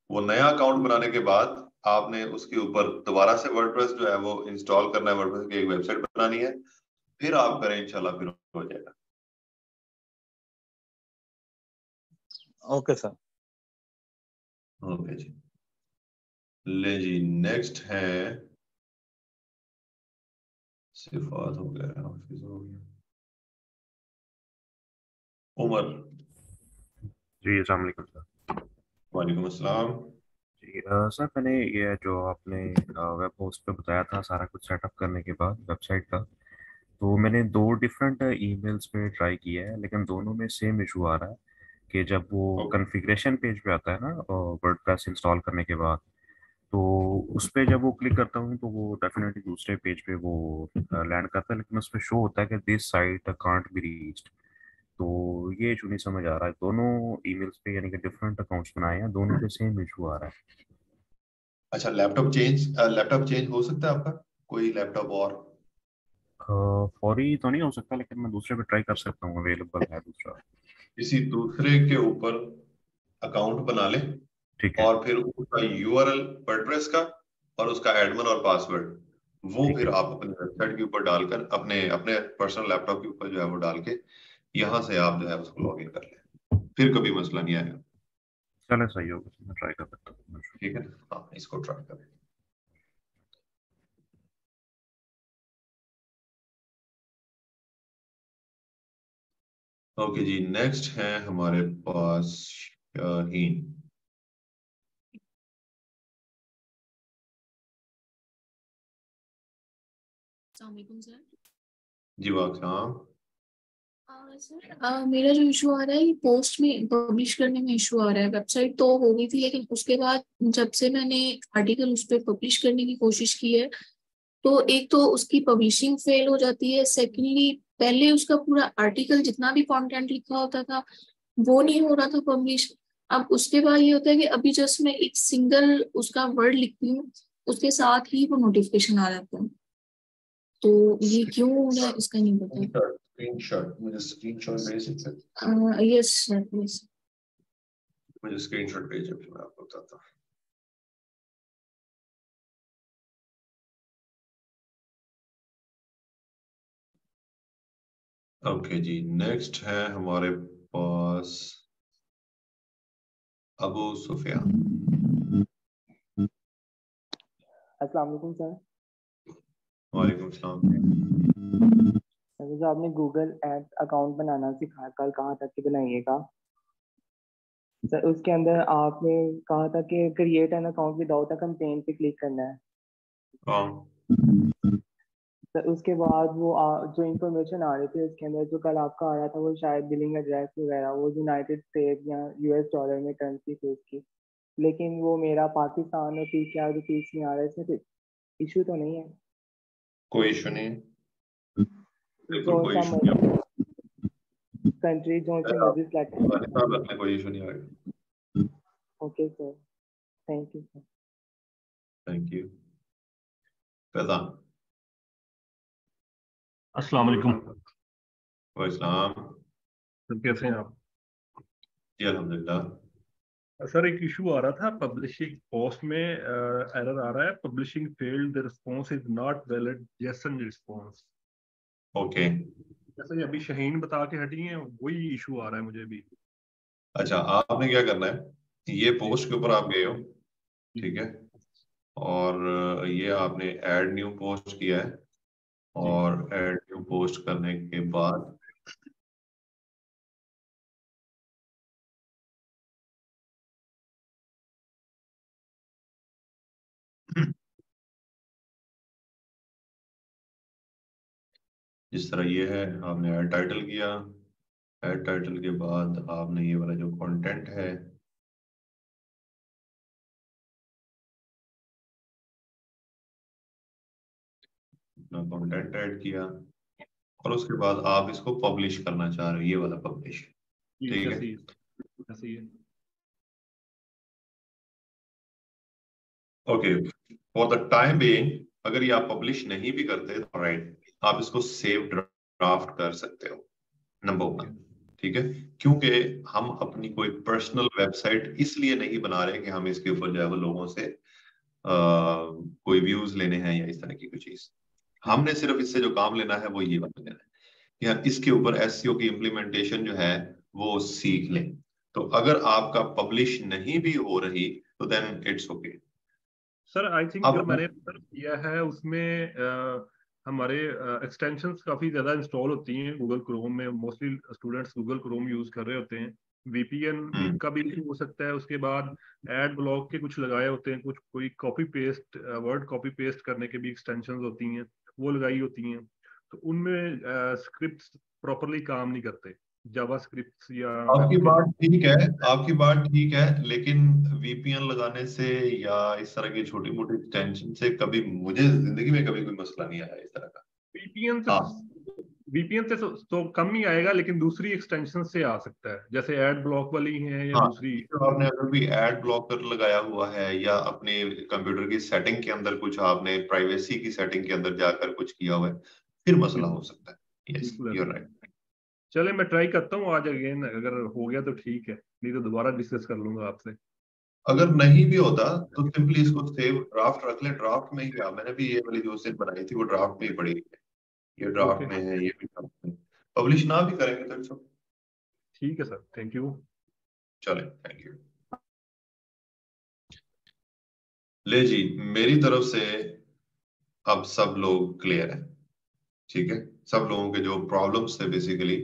वो नया अकाउंट बनाने के बाद आपने उसके ऊपर दोबारा से वर्डप्रेस जो है वो इंस्टॉल करना है, वर्डप्रेस की एक वेबसाइट बनानी है, फिर आप करें, इंशाल्लाह फिर हो जाएगा। Okay sir. ओके जी, ले जी, नेक्स्ट है सिफात हो गया, हाफिज हो गया, उमर। जी अस्सलाम वालेकुम सर। वालेकुम अस्सलाम। जी सर, मैंने ये जो आपने वेब होस्ट पे बताया था सारा कुछ सेटअप करने के बाद वेबसाइट का, तो मैंने 2 डिफरेंट ईमेल्स पे ट्राई किया है, लेकिन दोनों में सेम इशू आ रहा है कि जब वो कॉन्फ़िगरेशन पेज पे आता है ना वर्डप्रेस इंस्टॉल करने के बाद, तो उस पे जब वो क्लिक करता हूँ तो वो डेफिनेटली दूसरे पेज पे वो लैंड करता है, लेकिन उस पे शो होता है कि this site can't be reached. तो ये इशू नहीं समझ आ रहा है, दोनों ईमेल्स पे यानी कि डिफरेंट अकाउंट्स बनाए हैं, दोनों पे सेम इशू आ रहा है। अच्छा, लैपटॉप चेंज हो सकता है आपका, कोई लैपटॉप और? फौरी तो नहीं हो सकता, लेकिन मैं दूसरे पे ट्राई कर सकता हूँ, अवेलेबल है दूसरा। किसी दूसरे के ऊपर अकाउंट बना ले, ठीक है। और फिर उसका यूआरएल वर्डप्रेस का और उसका एडमिन और पासवर्ड, वो ठीक फिर है। आप अपने वेबसाइट के ऊपर डालकर, अपने अपने पर्सनल लैपटॉप के ऊपर जो है वो डाल के यहाँ से आप जो है उसको लॉग इन कर लें, फिर कभी मसला नहीं आएगा। चले, सही होगा, मैं ट्राई कर सकता हूँ। ठीक है, हाँ, इसको ट्राई करें। ओके जी, नेक्स्ट है हमारे पास शाहीन। सर जी वाक़ सर मेरा जो इशू आ रहा है, ये पोस्ट में पब्लिश करने में इशू आ रहा है। वेबसाइट तो हो गई थी लेकिन उसके बाद जब से मैंने आर्टिकल उस पर पब्लिश करने की कोशिश की है, तो एक तो उसकी पब्लिशिंग फेल हो जाती है, सेकेंडली पहले उसका पूरा आर्टिकल जितना भी कंटेंट लिखा होता था वो नहीं हो रहा था पब्लिश। अब उसके बाद ये होता है कि अभी जस्ट मैं एक सिंगल उसका वर्ड लिखती हूँ, उसके साथ ही वो नोटिफिकेशन आ जाता है। तो ये क्यों हो रहा है इसका नहीं पता। स्क्रीनशॉट मुझे स्क्रीनशॉट भेज सकते? Yes sir yes. मुझे स्क्रीनशॉट भेजिए, फिर मैं आपको बताता हूँ। ओके जी, नेक्स्ट है हमारे पास अबू सुफियान। अस्सलाम वालेकुम सर। वालेकुम सलाम। जो आपने गूगल एड्स अकाउंट बनाना सिखाया, कल कहाँ तक कि बनाइएगा सर? उसके अंदर आपने कहा था कि create an account without a complaint पे क्लिक करना है सर। उसके बाद वो जो इंफॉर्मेशन आ रही थी उसके अंदर, जो कल आपका आ रहा था वो शायद बिलिंग एड्रेस वगैरह वो यूनाइटेड स्टेट या यूएस डॉलर में करेंसी थी उसकी, लेकिन वो मेरा पाकिस्तान और ₹30,000 में आ रहा है। इसमें इशू तो नहीं है? कोई इशू नहीं है, बिल्कुल जो कोई सा इशू नहीं है। कंट्री जो सी मर्जी सेलेक्ट है, कोई इशू नहीं आएगा। Okay sir, thank you sir. Thank you. Faizan. अस्सलाम वालेकुम। वालेकुम। सर कैसे हैं आप? जी अल्हम्दुलिल्लाह। सर एक इशू आ रहा था पब्लिशिंग पोस्ट में, एरर आ रहा है, publishing failed, the response is not valid Jason response. Okay, जैसे अभी शहीन बता के हटी हैं, वही इशू आ रहा है मुझे भी। अच्छा आपने क्या करना है, ये पोस्ट के ऊपर आप गए हो, ठीक है, और ये आपने ऐड न्यू पोस्ट किया है, और ऐड न्यू पोस्ट करने के बाद जिस तरह ये है, आपने ऐड टाइटल किया, ऐड टाइटल के बाद आपने ये वाला जो कंटेंट है अपना कंटेंट ऐड किया, और उसके बाद आप इसको पब्लिश करना चाह रहे हो, ये वाला पब्लिश, ठीक है। ऐसे ही है। Okay, for the time being अगर ये आप पब्लिश नहीं भी करते तो राइट, आप इसको सेव ड्राफ्ट कर सकते हो, नंबर 1, ठीक है। क्योंकि हम अपनी कोई पर्सनल वेबसाइट इसलिए नहीं बना रहे कि हम इसके ऊपर जो है वो लोगों से कोई व्यूज लेने हैं या इस तरह की कोई चीज। हमने सिर्फ इससे जो काम लेना है वो ये वाला लेना है कि हम इसके ऊपर एसईओ की इम्प्लीमेंटेशन जो है वो सीख लें। तो अगर आपका पब्लिश नहीं भी हो रही तो then it's okay. Sir I think अब जो मैंने किया है उसमें हमारे एक्सटेंशंस काफी ज्यादा इंस्टॉल होती हैं गूगल क्रोम में। Mostly students Google Chrome use कर रहे होते हैं। वीपीएन का भी हो सकता है। उसके बाद एड ब्लॉक के कुछ लगाए होते हैं, कुछ कोई copy paste, word copy paste करने के भी एक्सटेंशंस होती हैं, वो लगाई होती हैं। तो उनमें स्क्रिप्ट्स प्रॉपरली काम नहीं करते, जावास्क्रिप्ट्स या आपकी बात ठीक है, आपकी बात ठीक है, लेकिन वीपीएन लगाने से या इस तरह की छोटी मोटी एक्सटेंशन से कभी मुझे जिंदगी में कभी कोई मसला नहीं आया इस तरह का। वीपीएन से वीपीएन से तो कम ही आएगा, लेकिन दूसरी एक्सटेंशन से आ सकता है, जैसे एड ब्लॉक वाली है या दूसरी। तो आपने अगर भी एड ब्लॉकर लगाया हुआ है या अपने कंप्यूटर की सेटिंग के अंदर कुछ आपने प्राइवेसी की सेटिंग के अंदर जाकर कुछ किया हुआ है, फिर मसला हो सकता है। Yes you are right. चले मैं ट्राई करता हूँ आज अगेन, अगर हो गया तो ठीक है, नहीं तो दोबारा डिस्कस कर लूंगा आपसे। अगर नहीं भी होता तो सिंपली इसको सेव ड्राफ्ट रख ले, ड्राफ्ट में ही। मैंने भी ये वाली जो सेट बनाई थी वो ड्राफ्ट में ही पड़ी है, ये ड्राफ्ट में है, ये भी ड्राफ्ट में। पब्लिश ना भी करेंगे तो इट्स ओके। ठीक है सर, थैंक यू। चले, थैंक यू। ले जी, मेरी तरफ से अब सब लोग क्लियर है, ठीक है। सब लोगों के जो प्रॉब्लम्स थे बेसिकली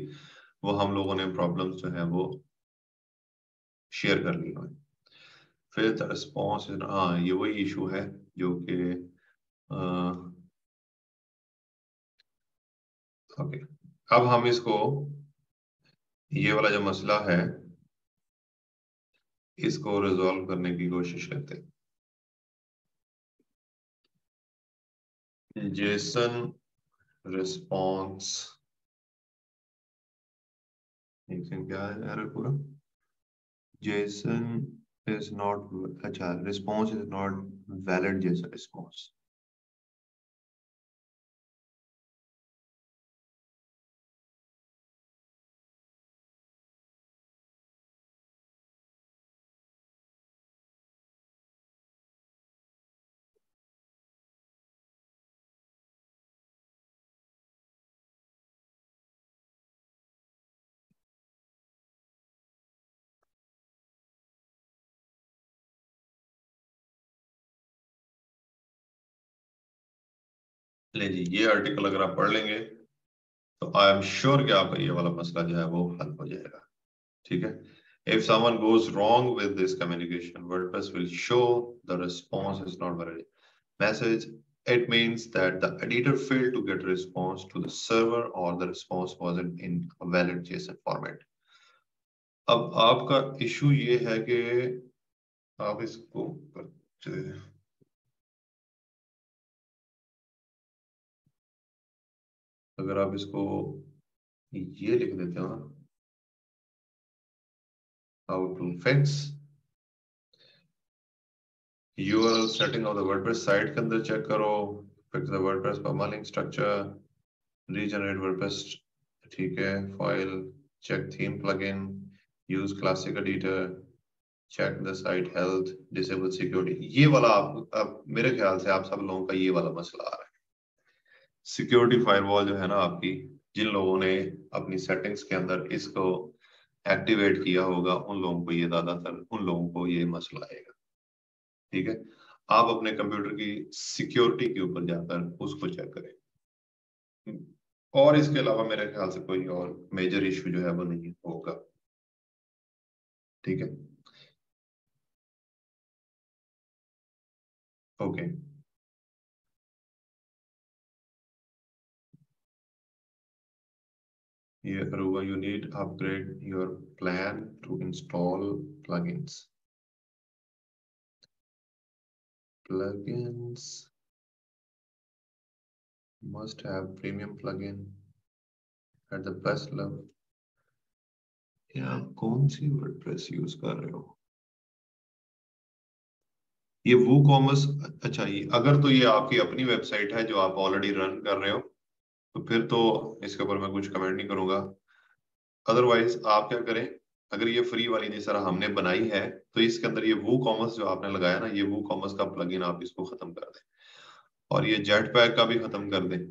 वो हम लोगों ने प्रॉब्लम्स जो है वो शेयर कर ली हुई। फिर रिस्पॉन्स, हाँ ये वही इशू है जो कि ओके। अब हम इसको, ये वाला जो मसला है इसको रिजॉल्व करने की कोशिश करते हैं। जेसन रिस्पॉन्स, क्या है यार पूरा, जेसन इज नॉट, अच्छा response is not valid Jason response. ले जी, ये आर्टिकल अगर आप पढ़ लेंगे तो आई एम श्योर कि आपका ये वाला मसला जो है वो हल हो जाएगा। ठीक है। If someone goes wrong with this communication, WordPress will show the response is not valid message. It means that the editor failed to get response to the server or the response wasn't in a valid JSON format. अब आपका इशू ये है कि आप इसको अगर आप इसको ये लिख देते हो ना, how to fix URL setting of the WordPress site के अंदर चेक करो, fix the WordPress permalink structure, regenerate WordPress, ठीक है, file, check theme plugin, use classic editor, check the site health, disable security। ये वाला आप मेरे ख्याल से आप सब लोगों का ये वाला मसला आ रहा है। सिक्योरिटी फायरवॉल जो है ना आपकी, जिन लोगों ने अपनी सेटिंग्स के अंदर इसको एक्टिवेट किया होगा उन लोगों को ये ज्यादातर उन लोगों को ये मसला आएगा। ठीक है, आप अपने कंप्यूटर की सिक्योरिटी के ऊपर जाकर उसको चेक करें, और इसके अलावा मेरे ख्याल से कोई और मेजर इशू जो है वो नहीं होगा। ठीक है, okay. Here, Aruba, you need upgrade your plan to install plugins. Plugins must have premium plugin at the best level. यार कौन सी वर्डप्रेस यूज कर रहे हो? ये WooCommerce, अच्छा ये अगर तो ये आपकी अपनी वेबसाइट है जो आप ऑलरेडी रन कर रहे हो तो फिर तो इसके ऊपर मैं कुछ कमेंट नहीं करूंगा। अदरवाइज आप क्या करें, अगर ये फ्री वाली जिस तरह हमने बनाई है तो इसके अंदर ये WooCommerce जो आपने लगाया ना, ये WooCommerce का प्लगइन आप इसको खत्म कर दें और ये Jetpack का भी खत्म कर दें।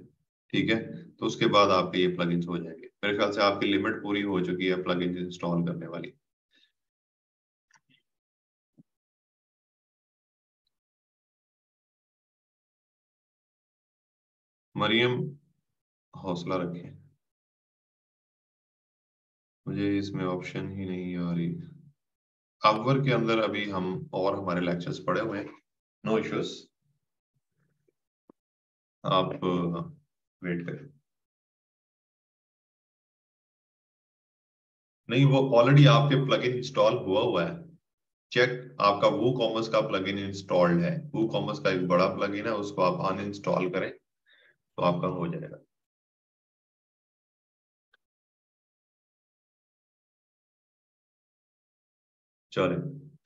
ठीक है, तो उसके बाद आपके ये प्लगइन्स हो जाएंगे। मेरे ख्याल से आपकी लिमिट पूरी हो चुकी है प्लगइन्स इंस्टॉल करने वाली। मरियम हौसला रखें, मुझे इसमें ऑप्शन ही नहीं आ रही। अपवर के अंदर अभी हम और हमारे लेक्चर्स पढ़े हुए हैं, नो इश्यूज, आप वेट करें। नहीं, वो ऑलरेडी आपके प्लगइन इंस्टॉल हुआ है। चेक, आपका WooCommerce का प्लगइन इंस्टॉल्ड है, WooCommerce का एक बड़ा प्लगइन है, उसको आप अनइंस्टॉल करें तो आपका हो जाएगा। चले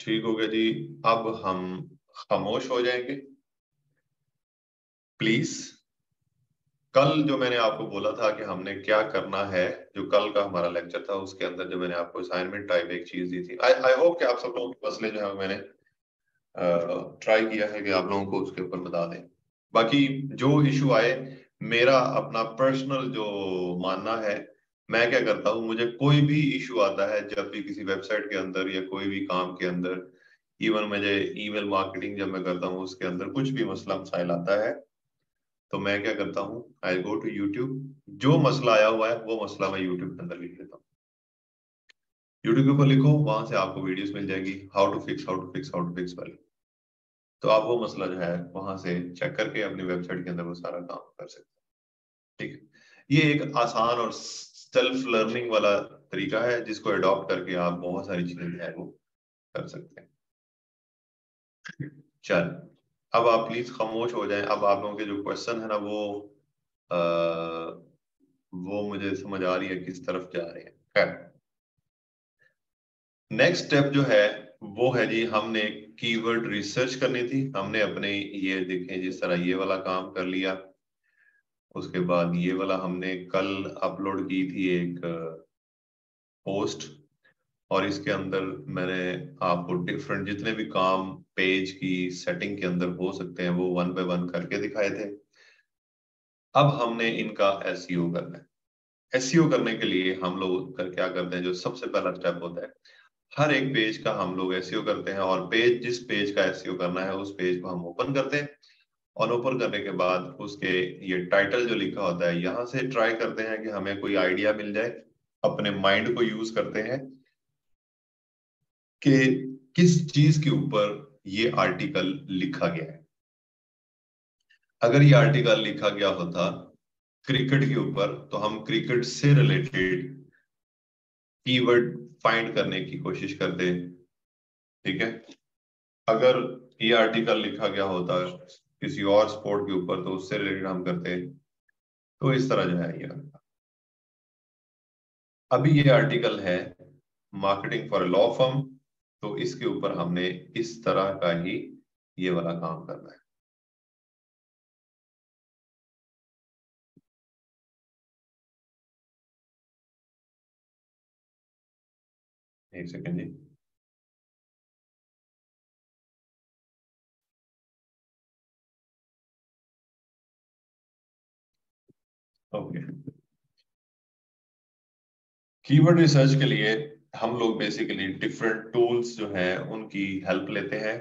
ठीक हो गया जी, अब हम खामोश हो जाएंगे प्लीज। कल जो मैंने आपको बोला था कि हमने क्या करना है, जो कल का हमारा लेक्चर था उसके अंदर जो मैंने आपको असाइनमेंट टाइप एक चीज दी थी, आई होप कि आप सब लोगों के मसले जो है मैंने ट्राई किया है कि आप लोगों को उसके ऊपर बता दें। बाकी जो इशू आए, मेरा अपना पर्सनल जो मानना है, मैं क्या करता हूँ, मुझे कोई भी इशू आता है जब भी किसी वेबसाइट के अंदर या कोई भी काम के अंदर, इवन मुझे ईमेल मार्केटिंग जब मैं करता हूँ उसके अंदर कुछ भी मसला मसाइल आता है तो मैं क्या करता हूँ, आई गो टू यूट्यूब, जो मसला आया हुआ है वो मसला मैं यूट्यूब के अंदर लिख लेता हूँ। यूट्यूब के ऊपर लिखो, वहां से आपको वीडियोस मिल जाएगी हाउ टू फिक्स वाली, तो आप वो मसला जो है वहां से चेक करके अपनी वेबसाइट के अंदर वो सारा काम कर सकते हैं। ठीक है, ये एक आसान और सेल्फ लर्निंग वाला तरीका है जिसको अडॉप्ट करके आप बहुत सारी चीजें जो है वो कर सकते हैं। चल, अब आप प्लीज खामोश हो जाएं। अब आप लोगों के जो क्वेश्चन है ना वो मुझे समझ आ रही है किस तरफ जा रहे हैं। खैर, नेक्स्ट स्टेप जो है वो है जी, हमने कीवर्ड रिसर्च करनी थी। हमने अपने ये देखें जिस तरह ये वाला काम कर लिया, उसके बाद ये वाला हमने कल अपलोड की थी एक पोस्ट, और इसके अंदर मैंने आपको डिफरेंट जितने भी काम पेज की सेटिंग के अंदर हो सकते हैं वो 1 बाय 1 करके दिखाए थे। अब हमने इनका एसईओ करना है। एसईओ करने के लिए हम लोग क्या करते हैं, जो सबसे पहला स्टेप होता है, हर एक पेज का हम लोग एसईओ करते हैं, और पेज जिस पेज का एसईओ करना है उस पेज को हम ओपन करते हैं और ऊपर करने के बाद उसके ये टाइटल जो लिखा होता है यहाँ से ट्राई करते हैं कि हमें कोई आइडिया मिल जाए, अपने माइंड को यूज करते हैं कि किस चीज के ऊपर ये आर्टिकल लिखा गया है। अगर ये आर्टिकल लिखा गया होता क्रिकेट के ऊपर तो हम क्रिकेट से रिलेटेड कीवर्ड फाइंड करने की कोशिश करते, ठीक है। अगर ये आर्टिकल लिखा गया होता किसी और स्पोर्ट के ऊपर तो उससे रिलेटेड हम करते, तो इस तरह जो है ये। अभी ये आर्टिकल है मार्केटिंग फॉर लॉ फर्म, तो इसके ऊपर हमने इस तरह का ही ये वाला काम करना है। एक सेकेंड जी। ओके, कीवर्ड रिसर्च के लिए हम लोग बेसिकली डिफरेंट टूल्स जो हैं उनकी हेल्प लेते हैं।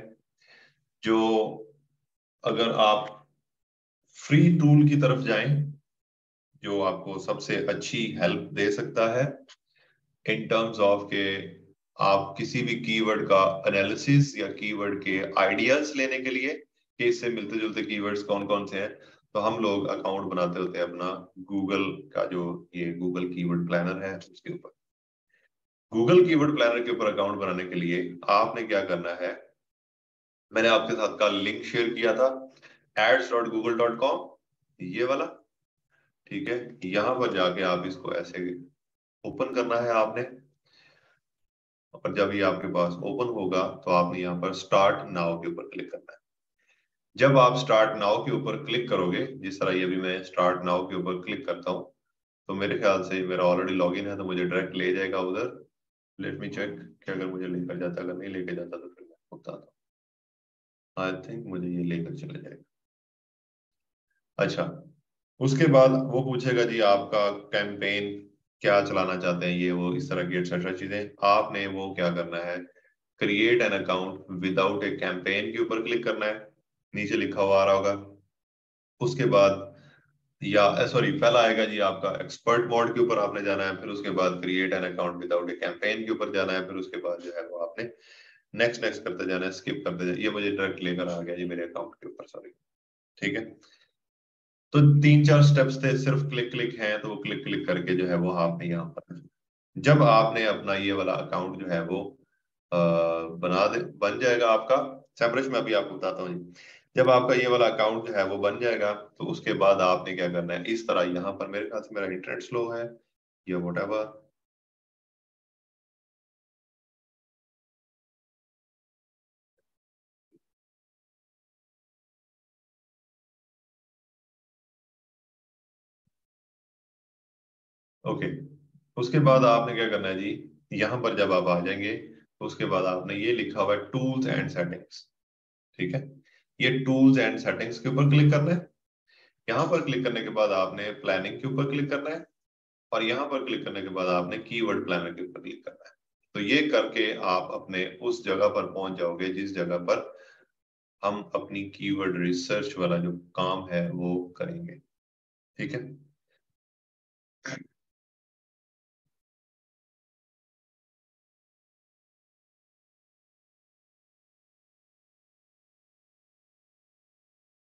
जो अगर आप फ्री टूल की तरफ जाएं जो आपको सबसे अच्छी हेल्प दे सकता है इन टर्म्स ऑफ के आप किसी भी कीवर्ड का एनालिसिस या कीवर्ड के आइडियाज लेने के लिए कि इससे मिलते जुलते कीवर्ड्स कौन कौन से हैं, तो हम लोग अकाउंट बनाते होते हैं अपना गूगल का, जो ये गूगल कीवर्ड प्लानर है उसके ऊपर। गूगल कीवर्ड प्लानर के ऊपर अकाउंट बनाने के लिए आपने क्या करना है, मैंने आपके साथ कल लिंक शेयर किया था ads.google.com, ये वाला, ठीक है। यहां पर जाके आप इसको ऐसे ओपन करना है आपने, और जब ये आपके पास ओपन होगा तो आपने यहाँ पर स्टार्ट नाउ के ऊपर क्लिक करना है। जब आप स्टार्ट नाउ के ऊपर क्लिक करोगे, जिस तरह ये भी मैं स्टार्ट नाउ के ऊपर क्लिक करता हूँ, तो मेरे ख्याल से मेरा ऑलरेडी लॉगिन है तो मुझे डायरेक्ट ले जाएगा उधर। लेट मी चेक कि अगर मुझे लेकर जाता, अगर नहीं लेकर जाता तो फिर मैं बताता हूँ। आई थिंक मुझे ये लेकर चला जाएगा। अच्छा, उसके बाद वो पूछेगा जी आपका कैंपेन क्या चलाना चाहते हैं, ये वो इस तरह की एक्सेट्रा चीजें। आपने वो क्या करना है, create an account without A campaign के ऊपर क्लिक करना है, नीचे लिखा हुआ आ रहा होगा। उसके बाद या सॉरी पहला आएगा जी आपका एक्सपर्ट मोड के ऊपर आपने जाना है, फिर उसके बाद create an account without A campaign के ऊपर जाना है, फिर उसके बाद जो है वो आपने नेक्स्ट नेक्स्ट करते जाना है, स्किप करते जाना। ये मुझे डायरेक्ट लेकर आ गया जी मेरे अकाउंट के ऊपर, सॉरी, ठीक है। तो 3-4 स्टेप्स थे, सिर्फ क्लिक क्लिक हैं, तो वो क्लिक क्लिक करके जो है वो आपने यहाँ पर, जब आपने अपना ये वाला अकाउंट जो है वो बन जाएगा आपका सैमरश, में अभी आपको बताता हूँ जी। जब आपका ये वाला अकाउंट जो है वो बन जाएगा तो उसके बाद आपने क्या करना है, इस तरह यहाँ पर, मेरे ख्याल से मेरा इंटरनेट स्लो है या व्हाटएवर, ओके। उसके बाद आपने क्या करना है जी, यहाँ पर जब आप आ जाएंगे तो उसके बाद आपने ये लिखा हुआ है टूल्स एंड सेटिंग्स, ठीक है। ये टूल्स एंड सेटिंग्स के ऊपर क्लिक करना है। यहाँ पर क्लिक करने के बाद आपने प्लानिंग के ऊपर क्लिक करना है, और यहाँ पर क्लिक करने के बाद आपने कीवर्ड प्लानर के ऊपर क्लिक करना है। तो ये करके आप अपने उस जगह पर पहुंच जाओगे जिस जगह पर हम अपनी कीवर्ड रिसर्च वाला जो काम है वो करेंगे, ठीक है।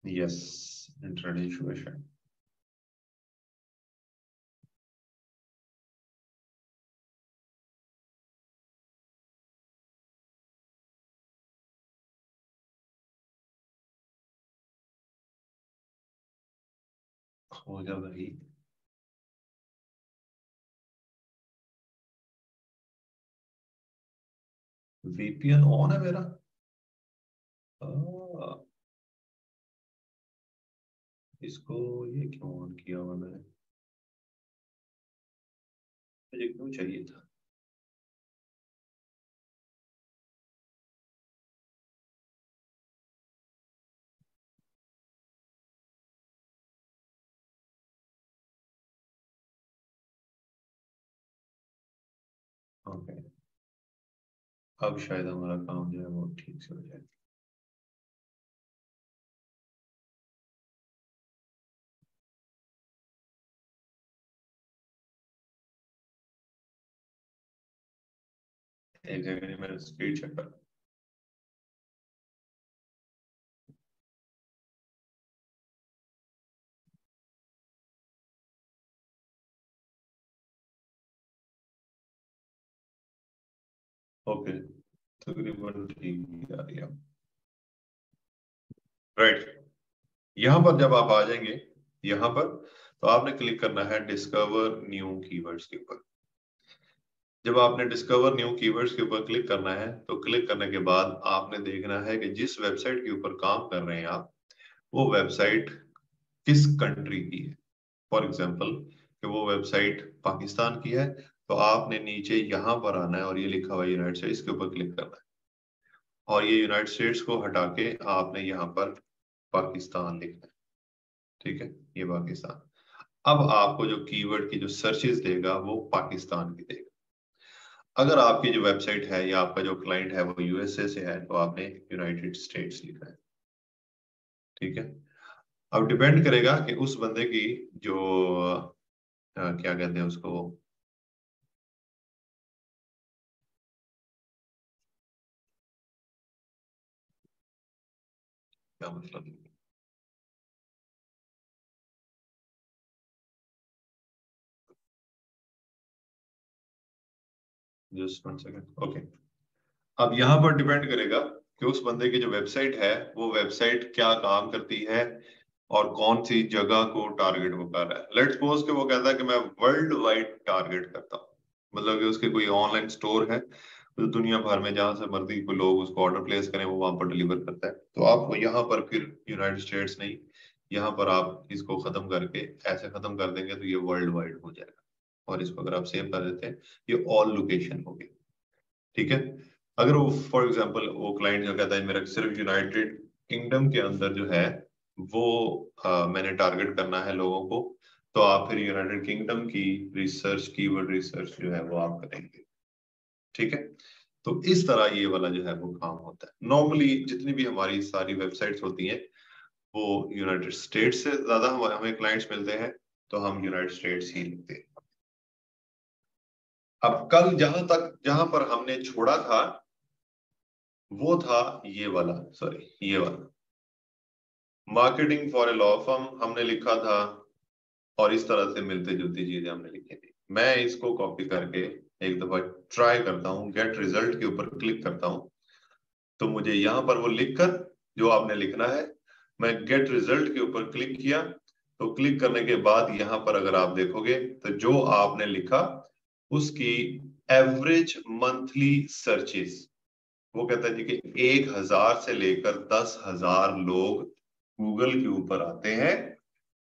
यस, इंटरनेट इशू है शायद। हो जा भाई, वीपीएन ऑन है मेरा। इसको ये क्यों ऑन किया हुआ मैंने, मुझे क्यों चाहिए था। ओके, अब शायद हमारा काम जो है वो ठीक से हो जाए। एक जगह मैंने स्पीड चेक कर, ओके तकरीबन ठीक आ रही है। राइट, यहां पर जब आप आ जाएंगे यहां पर, तो आपने क्लिक करना है डिस्कवर न्यू कीवर्ड्स के ऊपर। जब आपने डिस्कवर न्यू कीवर्ड्स के ऊपर क्लिक करना है, तो क्लिक करने के बाद आपने देखना है कि जिस वेबसाइट के ऊपर काम कर रहे हैं आप, वो वेबसाइट किस कंट्री की है। फॉर एग्जांपल कि वो वेबसाइट पाकिस्तान की है, तो आपने नीचे यहाँ पर आना है और ये लिखा हुआ यूनाइटेड स्टेट्स के ऊपर क्लिक करना है, और ये यूनाइटेड स्टेट्स को हटा के आपने यहाँ पर पाकिस्तान लिखना है। ठीक है, ये पाकिस्तान। अब आपको जो कीवर्ड की जो सर्चेस देगा वो पाकिस्तान की देगा। अगर आपकी जो वेबसाइट है या आपका जो क्लाइंट है वो यूएसए से है, तो आपने यूनाइटेड स्टेट्स लिखा है। ठीक है, अब डिपेंड करेगा कि उस बंदे की जो क्या कहते हैं उसको, क्या मतलब, जस्ट वन सेकंड। ओके, अब यहाँ पर डिपेंड करेगा कि उस बंदे की जो वेबसाइट है वो वेबसाइट क्या काम करती है और कौन सी जगह को टारगेट वो कर रहा है। लेट्स सपोज कि वो कहता है कि मैं वर्ल्ड वाइड टारगेट करता हूँ, मतलब कि उसके कोई ऑनलाइन स्टोर है तो दुनिया भर में जहां से मर्जी को लोग उसको ऑर्डर प्लेस करें वो वहां पर डिलीवर करता है, तो आप यहाँ पर फिर यूनाइटेड स्टेट्स नहीं, यहाँ पर आप इसको खत्म करके ऐसे खत्म कर देंगे तो ये वर्ल्ड वाइड हो जाएगा। और इसको अगर आप सेव कर देते हैं, ये ऑल लोकेशन हो गई। ठीक है, अगर वो फॉर एग्जांपल वो क्लाइंट जो कहता है मेरा सिर्फ यूनाइटेड किंगडम के अंदर जो है वो मैंने टारगेट करना है लोगों को, तो आप फिर यूनाइटेड किंगडम की रिसर्च, कीवर्ड रिसर्च जो है वो आप करेंगे। ठीक है, तो इस तरह ये वाला जो है वो काम होता है। नॉर्मली जितनी भी हमारी सारी वेबसाइट्स होती हैं वो यूनाइटेड स्टेट्स से ज्यादा हमें क्लाइंट्स मिलते हैं, तो हम यूनाइटेड स्टेट्स ही लिखते हैं। अब कल जहां पर हमने छोड़ा था वो था ये वाला, सॉरी ये वाला marketing for a law firm हमने लिखा था, और इस तरह से मिलती जुलती चीजें हमने लिखी थी। मैं इसको कॉपी करके एक दफा ट्राई करता हूँ, गेट रिजल्ट के ऊपर क्लिक करता हूँ, तो मुझे यहाँ पर वो लिखकर जो आपने लिखना है, मैं गेट रिजल्ट के ऊपर क्लिक किया, तो क्लिक करने के बाद यहाँ पर अगर आप देखोगे तो जो आपने लिखा उसकी एवरेज मंथली सर्चेस, वो कहता है जी कि 1000 से लेकर 10,000 लोग गूगल के ऊपर आते हैं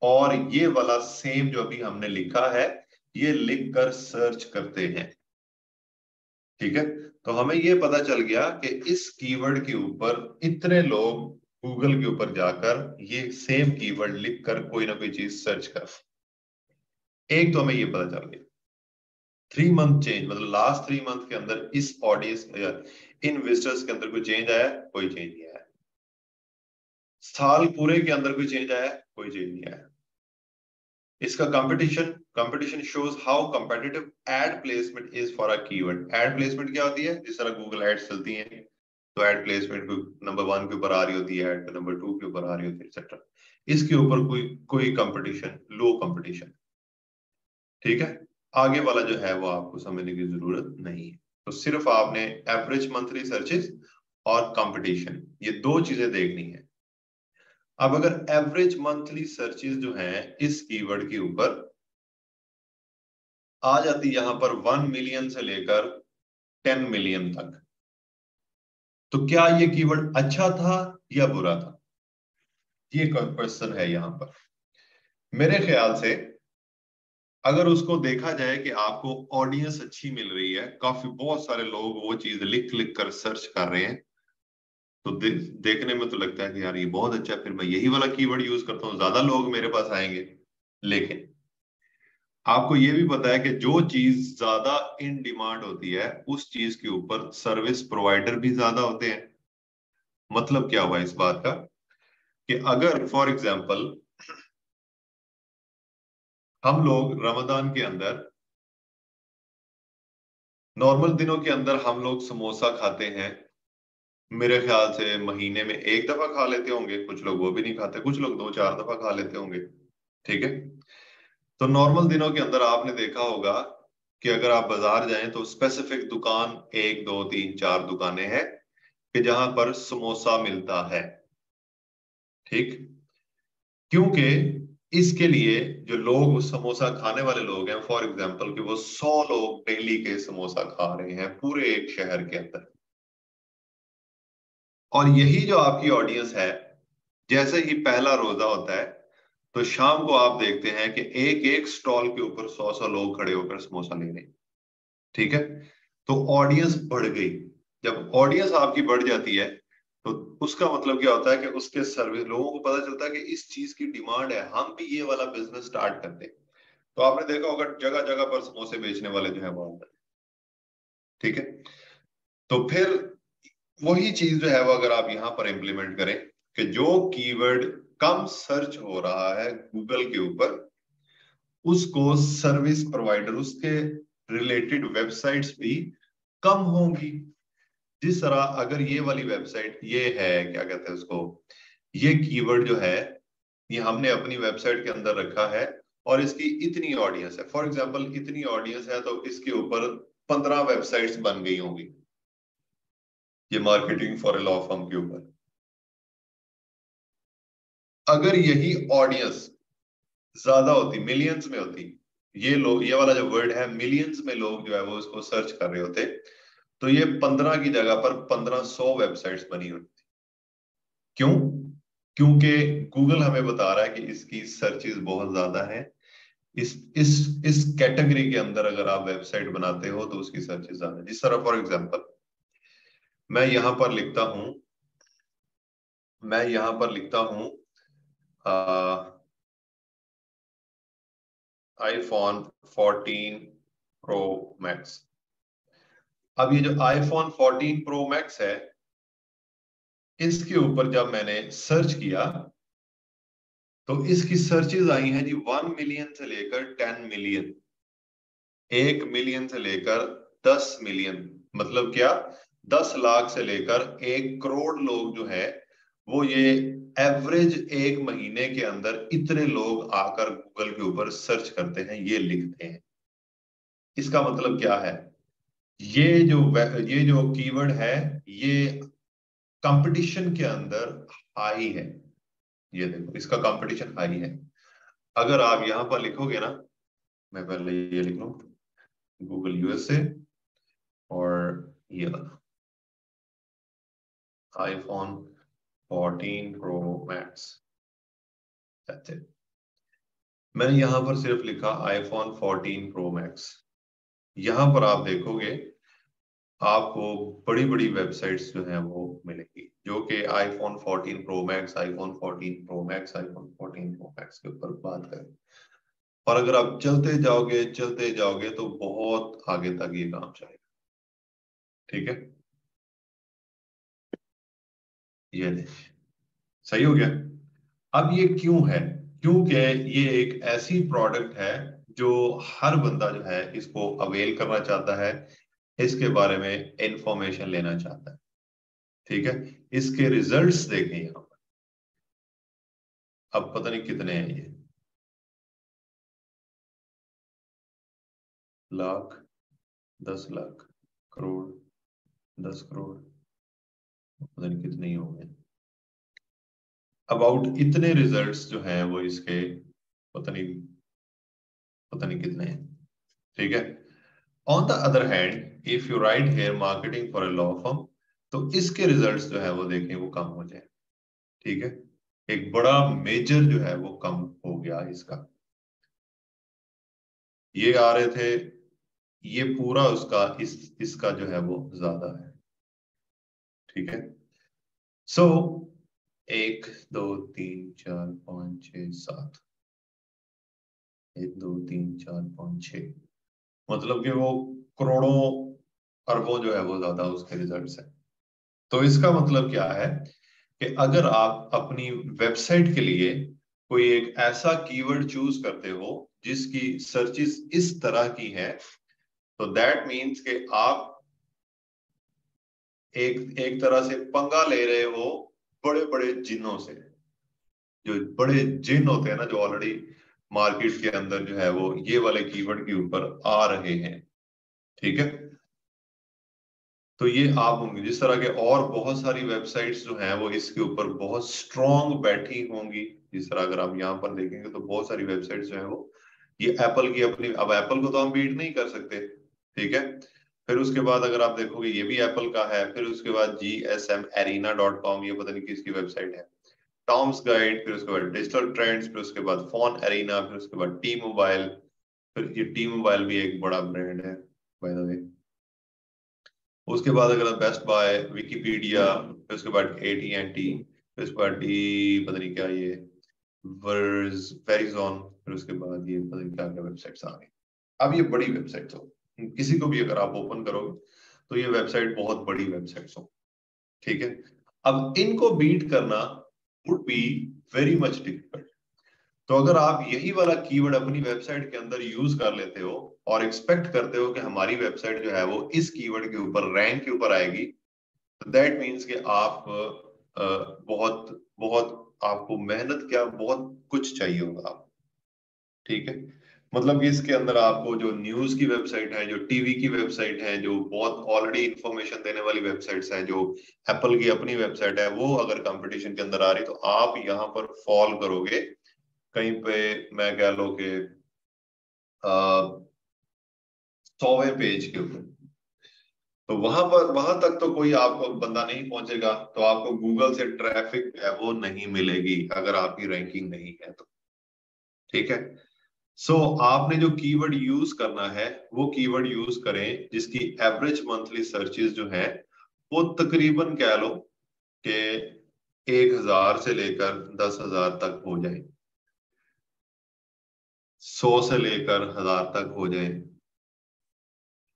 और ये वाला सेम जो अभी हमने लिखा है ये लिख कर सर्च करते हैं। ठीक है, तो हमें ये पता चल गया कि इस कीवर्ड के ऊपर इतने लोग गूगल के ऊपर जाकर ये सेम कीवर्ड लिखकर कोई ना कोई चीज सर्च कर, एक तो हमें ये पता चल गया। 3 मंथ चेंज मतलब लास्ट 3 मंथ के अंदर इस ऑडियंस इन विजिटर्स के अंदर कोई चेंज आया, कोई चेंज नहीं आया। साल पूरे के अंदर कोई चेंज आया, कोई चेंज नहीं आया। इसका competition shows how competitive ad placement is for a keyword. Ad placement क्या होती है, जिस तरह गूगल एड्स चलती हैं तो एड प्लेसमेंट को नंबर 1 के ऊपर आ रही होती है, एड नंबर 2 के ऊपर आ रही होती है एक्सेट्रा। इसके ऊपर कोई कंपटीशन, लो कंपटीशन। ठीक है, आगे वाला जो है वो आपको समझने की जरूरत नहीं है, तो सिर्फ आपने एवरेज मंथली सर्चेस और कंपटीशन ये 2 चीजें देखनी है। अब अगर एवरेज मंथली सर्चेस जो हैं इस कीवर्ड के ऊपर आ जाती यहां पर 1 मिलियन से लेकर 10 मिलियन तक, तो क्या ये कीवर्ड अच्छा था या बुरा था, ये क्वेश्चन है यहां पर। मेरे ख्याल से अगर उसको देखा जाए कि आपको ऑडियंस अच्छी मिल रही है, काफी बहुत सारे लोग वो चीज लिख लिख कर सर्च कर रहे हैं, तो देखने में तो लगता है कि यार ये बहुत अच्छा है, फिर मैं यही वाला कीवर्ड यूज करता हूँ, ज्यादा लोग मेरे पास आएंगे। लेकिन आपको ये भी पता है कि जो चीज ज्यादा इन डिमांड होती है उस चीज के ऊपर सर्विस प्रोवाइडर भी ज्यादा होते हैं। मतलब क्या हुआ इस बात का कि अगर फॉर एग्जाम्पल हम लोग रमजान के अंदर नॉर्मल दिनों के अंदर हम लोग समोसा खाते हैं, मेरे ख्याल से महीने में एक दफा खा लेते होंगे, कुछ लोग वो भी नहीं खाते, कुछ लोग 2-4 दफा खा लेते होंगे। ठीक है, तो नॉर्मल दिनों के अंदर आपने देखा होगा कि अगर आप बाजार जाएं तो स्पेसिफिक दुकान 1, 2, 3, 4 दुकानें हैं कि जहां पर समोसा मिलता है। ठीक, क्योंकि इसके लिए जो लोग समोसा खाने वाले लोग हैं, फॉर एग्जांपल कि वो 100 लोग डेली के समोसा खा रहे हैं पूरे एक शहर के अंदर, और यही जो आपकी ऑडियंस है, जैसे ही पहला रोजा होता है तो शाम को आप देखते हैं कि एक एक स्टॉल के ऊपर 100 लोग खड़े होकर समोसा ले रहे हैं। ठीक है, तो ऑडियंस बढ़ गई। जब ऑडियंस आपकी बढ़ जाती है तो उसका मतलब क्या होता है कि उसके सर्विस, लोगों को पता चलता है कि इस चीज की डिमांड है, हम भी ये वाला बिजनेस स्टार्ट करते हैं। तो आपने देखा होगा जगह जगह पर समोसे बेचने वाले जो है वो आते हैं। ठीक है, तो फिर वही चीज जो है वो अगर आप यहाँ पर इंप्लीमेंट करें कि जो कीवर्ड कम सर्च हो रहा है गूगल के ऊपर, उसको सर्विस प्रोवाइडर, उसके रिलेटेड वेबसाइट्स भी कम होंगी। जिस तरह अगर ये वाली वेबसाइट, ये है क्या कहते हैं उसको, ये कीवर्ड जो है ये हमने अपनी वेबसाइट के अंदर रखा है और इसकी इतनी ऑडियंस है, फॉर एग्जांपल इतनी ऑडियंस है तो इसके ऊपर 15 वेबसाइट्स बन गई होंगी ये marketing for a law firm के ऊपर। अगर यही ऑडियंस ज्यादा होती, मिलियंस में होती, ये लोग, ये वाला जो वर्ड है मिलियंस में लोग जो है वो इसको सर्च कर रहे होते, तो ये 15 की जगह पर 1500 वेबसाइट्स बनी होती। क्यों? क्योंकि गूगल हमें बता रहा है कि इसकी सर्चेस बहुत ज्यादा है, इस कैटेगरी के अंदर अगर आप वेबसाइट बनाते हो तो उसकी सर्चेस ज्यादा है। जिस तरह फॉर एग्जांपल मैं यहां पर लिखता हूं iPhone 14 Pro Max। अब ये जो iPhone 14 Pro Max है, इसके ऊपर जब मैंने सर्च किया तो इसकी सर्चेज आई हैं जी 1 मिलियन से लेकर 10 मिलियन, 1 मिलियन से लेकर 10 मिलियन, मतलब क्या 10 लाख से लेकर 1 करोड़ लोग जो है वो ये एवरेज एक महीने के अंदर इतने लोग आकर गूगल के ऊपर सर्च करते हैं, ये लिखते हैं। इसका मतलब क्या है, ये जो कीवर्ड है ये कंपटीशन के अंदर हाई है। ये देखो इसका कंपटीशन हाई है। अगर आप यहां पर लिखोगे ना, मैं पहले ये लिख लूं गूगल यूएसए और ये iPhone 14 Pro Max, that's it। मैंने यहां पर सिर्फ लिखा iPhone 14 Pro Max। यहां पर आप देखोगे आपको बड़ी बड़ी वेबसाइट्स जो हैं वो मिलेंगी जो कि iPhone 14 Pro Max, iPhone 14 Pro Max, iPhone 14 Pro Max के ऊपर बात करें। और अगर आप चलते जाओगे तो बहुत आगे तक ये काम चलेगा। ठीक है, ये देखिए सही हो गया। अब ये क्यों है? क्योंकि ये एक ऐसी प्रोडक्ट है जो हर बंदा जो है इसको अवेल करना चाहता है, इसके बारे में इंफॉर्मेशन लेना चाहता है। ठीक है, इसके रिजल्ट्स देखें यहाँ पर, अब पता नहीं कितने हैं ये, लाख, 10 लाख, करोड़, 10 करोड़, पता नहीं कितने ही होंगे। अबाउट इतने रिजल्ट्स जो हैं वो इसके पता नहीं कितने हैं। ठीक है, on the other hand if you write here marketing for a law firm, तो इसके रिजल्ट्स जो है वो देखें वो कम हो जाए। ठीक है, एक बड़ा मेजर जो है वो कम हो गया इसका। ये आ रहे थे, ये पूरा उसका इसका जो है वो ज्यादा है। ठीक है, सो 1 2 3 4 5 6 7, 1 2 3 4 5 6, मतलब कि वो करोड़ों अरबों जो है वो ज्यादा उसके रिजल्ट्स है। तो इसका मतलब क्या है कि अगर आप अपनी वेबसाइट के लिए कोई एक ऐसा कीवर्ड चूज करते हो जिसकी सर्चेस इस तरह की है, तो दैट मीन्स कि आप एक तरह से पंगा ले रहे हो बड़े बड़े जिन्नों से। जो बड़े जिन होते हैं ना, जो ऑलरेडी मार्केट के अंदर जो है वो ये वाले कीवर्ड के ऊपर आ रहे हैं, ठीक है। तो ये आप होंगे जिस तरह के और बहुत सारी वेबसाइट्स जो हैं वो इसके ऊपर बहुत स्ट्रॉन्ग बैठी होंगी। जिस तरह अगर आप यहाँ पर देखेंगे तो बहुत सारी वेबसाइट्स जो है वो ये एप्पल की अपनी, अब एप्पल को तो हम बीट नहीं कर सकते, ठीक है। फिर उसके बाद अगर आप देखोगे ये भी एप्पल का है। फिर उसके बाद GSMarena.com, ये पता नहीं किसकी वेबसाइट है। टॉम्स गाइड, फिर उसके बाद डिजिटल ट्रेंड्स, फिर उसके बाद फोन एरिना, फिर उसके बाद टी मोबाइल। फिर ये टी मोबाइल भी एक बड़ा ब्रांड है बाय द वे। उसके बाद अगर बेस्ट बाय, विकिपीडिया, फिर उसके बाद AT&T, फिर उसके बाद पता नहीं क्या ये वेरिजोन, फिर उसके बाद ये पता नहीं क्या क्या वेबसाइट्स आ गई। अब ये बड़ी वेबसाइट्स हो, किसी को भी अगर आप ओपन करोगे तो ये वेबसाइट बहुत बड़ी वेबसाइट्स हो, ठीक है। अब इनको बीट करना would be very much difficult. तो अगर आप यही वाला कीवर्ड अपनी वेबसाइट के अंदर यूज कर लेते हो और एक्सपेक्ट करते हो कि हमारी वेबसाइट जो है वो इस कीवर्ड के ऊपर रैंक के ऊपर आएगी, तो दैट मीन्स कि आप बहुत बहुत आपको मेहनत क्या बहुत कुछ चाहिए होगा आप, ठीक है। मतलब कि इसके अंदर आपको जो न्यूज की वेबसाइट है, जो टीवी की वेबसाइट है, जो बहुत ऑलरेडी इंफॉर्मेशन देने वाली वेबसाइट्स हैं, जो एप्पल की अपनी वेबसाइट है, वो अगर कंपटीशन के अंदर आ रही तो आप यहाँ पर फॉल करोगे कहीं पे, मैं कह लो कि 100वें पेज के ऊपर। तो वहां तक तो कोई आपको बंदा नहीं पहुंचेगा, तो आपको गूगल से ट्रैफिक है वो नहीं मिलेगी अगर आपकी रैंकिंग नहीं है तो, ठीक है। सो आपने जो कीवर्ड यूज करना है वो कीवर्ड यूज करें जिसकी एवरेज मंथली सर्चेज जो है वो तकरीबन कह लो कि 1000 से लेकर 10,000 तक हो जाए, 100 से लेकर 1000 तक हो जाए,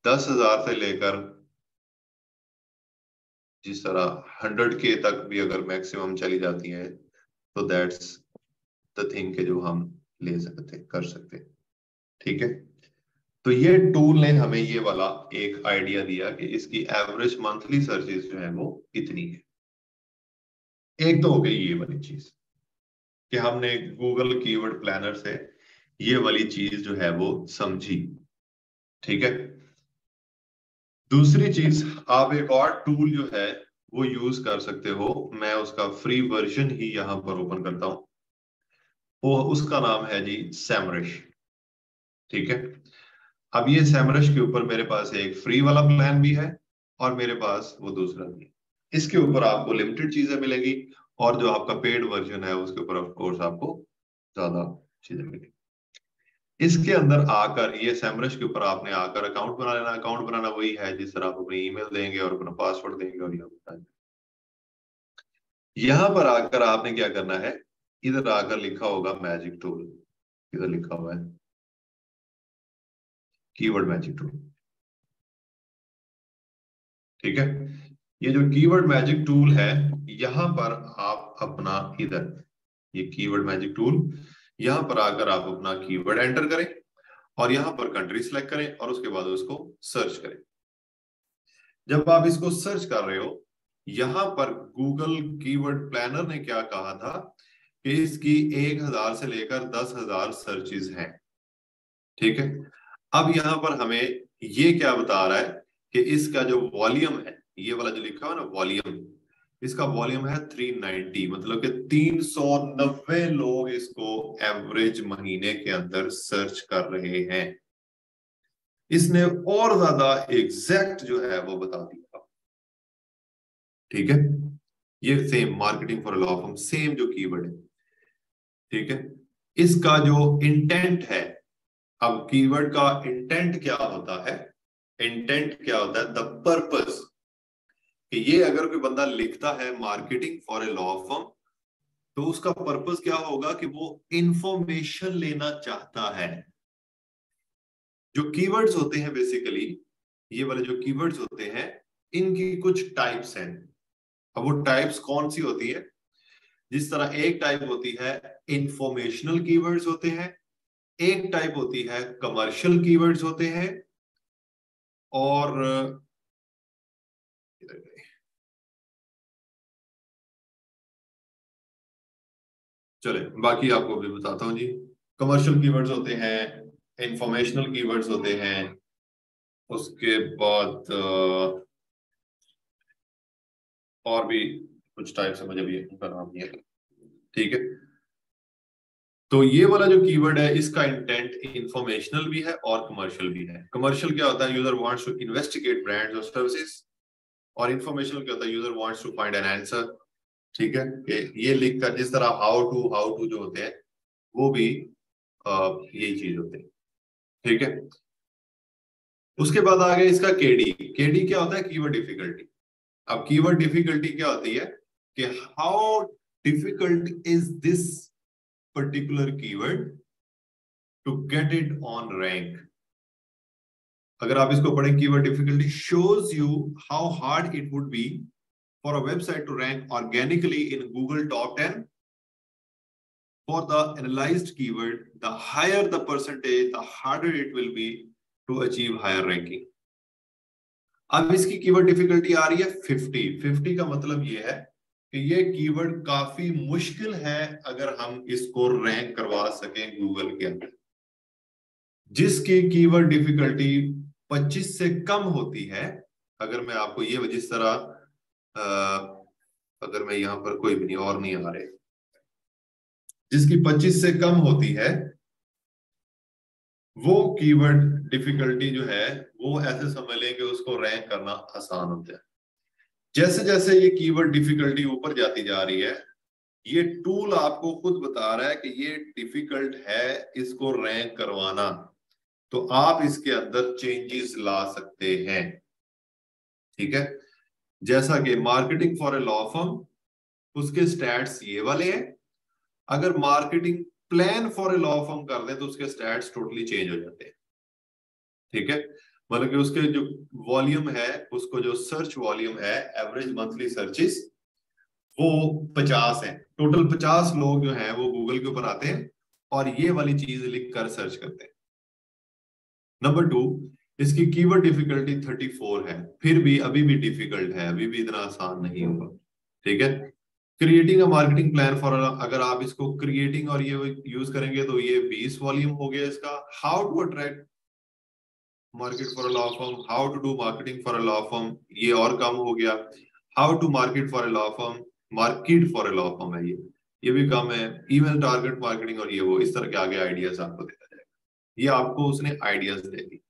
10,000 से लेकर जिस तरह 100K तक भी अगर मैक्सिमम चली जाती है तो दैट्स द थिंग के जो हम ले सकते कर सकते, ठीक है। तो ये टूल ने हमें ये वाला एक आइडिया दिया कि इसकी एवरेज मंथली सर्चेज जो है वो इतनी है। एक तो हो गई ये वाली चीज कि हमने गूगल कीवर्ड प्लानर से ये वाली चीज जो है वो समझी, ठीक है। दूसरी चीज, आप एक और टूल जो है वो यूज कर सकते हो। मैं उसका फ्री वर्जन ही यहां पर ओपन करता हूं, वो उसका नाम है जी सैमरश, ठीक है। अब ये सैमरश के ऊपर मेरे पास एक फ्री वाला प्लान भी है और मेरे पास वो दूसरा भी है। इसके ऊपर आपको लिमिटेड चीजें मिलेगी और जो आपका पेड वर्जन है उसके ऊपर ऑफ कोर्स आपको ज्यादा चीजें मिलेगी। इसके अंदर आकर ये सैमरश के ऊपर आपने आकर अकाउंट बना लेना। अकाउंट बनाना वही है जिस तरह आप अपनी ईमेल देंगे और अपना पासवर्ड देंगे और यहाँ पर आकर आपने क्या करना है, इधर आकर लिखा होगा मैजिक टूल, इधर लिखा हुआ है कीवर्ड मैजिक टूल, ठीक है। ये जो कीवर्ड मैजिक टूल है यहां पर आप अपना इधर ये कीवर्ड मैजिक टूल, यहां पर आकर आप अपना कीवर्ड एंटर करें और यहां पर कंट्री सिलेक्ट करें और उसके बाद उसको सर्च करें। जब आप इसको सर्च कर रहे हो यहां पर गूगल कीवर्ड प्लानर ने क्या कहा था कि इसकी 1000 से लेकर 10,000 सर्चेज हैं, ठीक है। अब यहां पर हमें ये क्या बता रहा है कि इसका जो वॉल्यूम है, ये वाला जो लिखा हुआ ना वॉल्यूम, इसका वॉल्यूम है 390, मतलब कि 390 लोग इसको एवरेज महीने के अंदर सर्च कर रहे हैं। इसने और ज्यादा एग्जैक्ट जो है वो बता दिया, ठीक है। ये same marketing for law firm, same जो कीवर्ड है, ठीक है। इसका जो इंटेंट है, अब कीवर्ड का इंटेंट क्या होता है, इंटेंट क्या होता है, द पर्पस, कि ये अगर कोई बंदा लिखता है marketing for a law firm तो उसका पर्पस क्या होगा कि वो इंफॉर्मेशन लेना चाहता है। जो कीवर्ड्स होते हैं बेसिकली, ये वाले जो कीवर्ड्स होते हैं इनकी कुछ टाइप्स हैं। अब वो टाइप्स कौन सी होती है, जिस तरह एक टाइप होती है इंफॉर्मेशनल कीवर्ड्स होते हैं, एक टाइप होती है कमर्शियल कीवर्ड्स होते हैं, और चले बाकी आपको भी बताता हूँ जी। कमर्शियल कीवर्ड्स होते हैं, इंफॉर्मेशनल कीवर्ड्स होते हैं, उसके बाद और भी कुछ टाइप से, मुझे भी उनका नाम नहीं है, ठीक है। तो ये वाला जो कीवर्ड है इसका इंटेंट इंफॉर्मेशनल भी है और कमर्शियल भी है। कमर्शियल क्या होता है, user wants to investigate brands और सर्विसेज, और इंफॉर्मेशनल क्या होता है, user wants to find an answer, ठीक है। कि ये लिख कर जिस तरह हाउ टू जो होते हैं वो भी यही चीज होते हैं, ठीक है। उसके बाद आ गया इसका केडी। केडी क्या होता है, कीवर्ड डिफिकल्टी। अब कीवर्ड डिफिकल्टी क्या होती है कि how difficult is this particular keyword to get it on rank. अगर आप इसको पढ़ें, keyword difficulty shows you how hard it would be for a website to rank organically in Google top 10 for the analyzed keyword. The higher the percentage, the harder it will be to achieve higher ranking. अब इसकी कीवर्ड डिफिकल्टी आ रही है 50। 50 का मतलब ये है कि ये कीवर्ड काफी मुश्किल है अगर हम इसको रैंक करवा सकें गूगल के अंदर। जिसकी कीवर्ड डिफिकल्टी 25 से कम होती है, अगर मैं आपको ये जिस तरह अगर मैं यहां पर कोई भी नहीं और नहीं आ रहे, जिसकी 25 से कम होती है वो कीवर्ड डिफिकल्टी जो है वो ऐसे समझ लें कि उसको रैंक करना आसान होता है। जैसे जैसे ये कीवर्ड डिफिकल्टी ऊपर जाती जा रही है, ये टूल आपको खुद बता रहा है कि ये डिफिकल्ट है इसको रैंक करवाना, तो आप इसके अंदर चेंजेस ला सकते हैं, ठीक है। जैसा कि marketing for a law firm, उसके स्टैट्स ये वाले हैं। अगर marketing plan for a law firm कर दें तो उसके स्टैट्स टोटली चेंज हो जाते हैं, ठीक है। मतलब कि उसके जो वॉल्यूम है, उसको जो सर्च वॉल्यूम है, एवरेज मंथली सर्चेस वो 50 है। टोटल 50 लोग जो हैं वो गूगल के ऊपर आते हैं और ये वाली चीज लिख कर सर्च करते हैं। नंबर 2, इसकी कीवर्ड डिफिकल्टी 34 है, फिर भी अभी भी डिफिकल्ट है, अभी भी इतना आसान नहीं होगा, ठीक है। Creating a marketing plan for, अगर आप इसको क्रिएटिंग और ये यूज करेंगे तो ये 20 वॉल्यूम हो गया इसका। How to attract market for a law firm, how to do marketing for a law firm, ये और कम हो गया। How to market for a law firm, market for a law firm है, ये भी कम है। ईमेल टारगेट मार्केटिंग और ये वो, इस तरह के आगे आइडियाज आपको देता जाएगा। ये आपको उसने आइडियाज दे दी।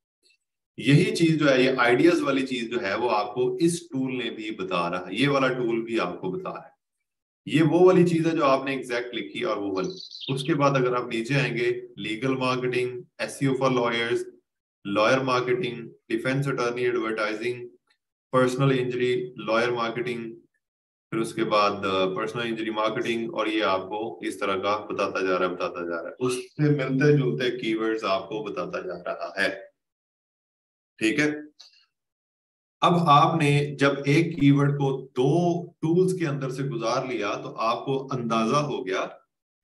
यही चीज जो है, ये आइडियाज वाली चीज जो है वो आपको इस टूल ने भी बता रहा है, ये वाला टूल भी आपको बता रहा है। ये वो वाली चीज है जो आपने एग्जैक्ट लिखी और वो वाली। उसके बाद अगर आप नीचे आएंगे, legal marketing, SEO for lawyers, lawyer marketing, defence attorney advertising, personal injury lawyer marketing, फिर उसके बाद पर्सनल इंजरी मार्केटिंग, और ये आपको इस तरह का बताता जा रहा है, उससे मिलते जुलते कीवर्ड्स आपको बताता जा रहा है, ठीक है। अब आपने जब एक कीवर्ड को 2 टूल्स के अंदर से गुजार लिया तो आपको अंदाजा हो गया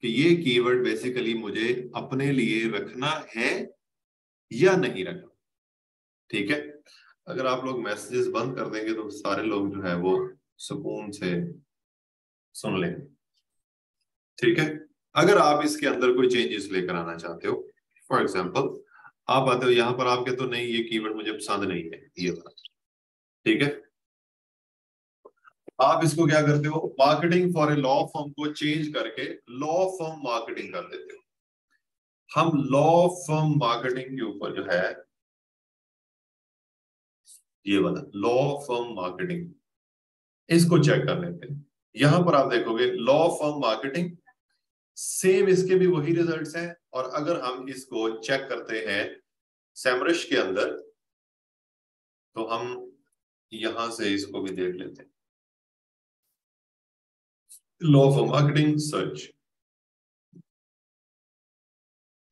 कि ये कीवर्ड बेसिकली मुझे अपने लिए रखना है या नहीं रखना, ठीक है। अगर आप लोग मैसेजेस बंद कर देंगे तो सारे लोग जो है वो सुकून से सुन लेंगे, ठीक है। अगर आप इसके अंदर कोई चेंजेस लेकर आना चाहते हो, फॉर एग्जांपल आप आते हो यहां पर, आपके तो नहीं, ये कीवर्ड मुझे पसंद नहीं है ये वाला, ठीक है। आप इसको क्या करते हो, marketing for a law firm को चेंज करके लॉ फर्म मार्केटिंग कर देते हो। हम लॉ फर्म मार्केटिंग के ऊपर जो है ये वाला लॉ फर्म मार्केटिंग, इसको चेक कर लेते हैं। यहां पर आप देखोगे लॉ फर्म मार्केटिंग, सेम इसके भी वही रिजल्ट्स हैं। और अगर हम इसको चेक करते हैं सेमरिश के अंदर, तो हम यहां से इसको भी देख लेते हैं, लॉ फर्म मार्केटिंग सर्च।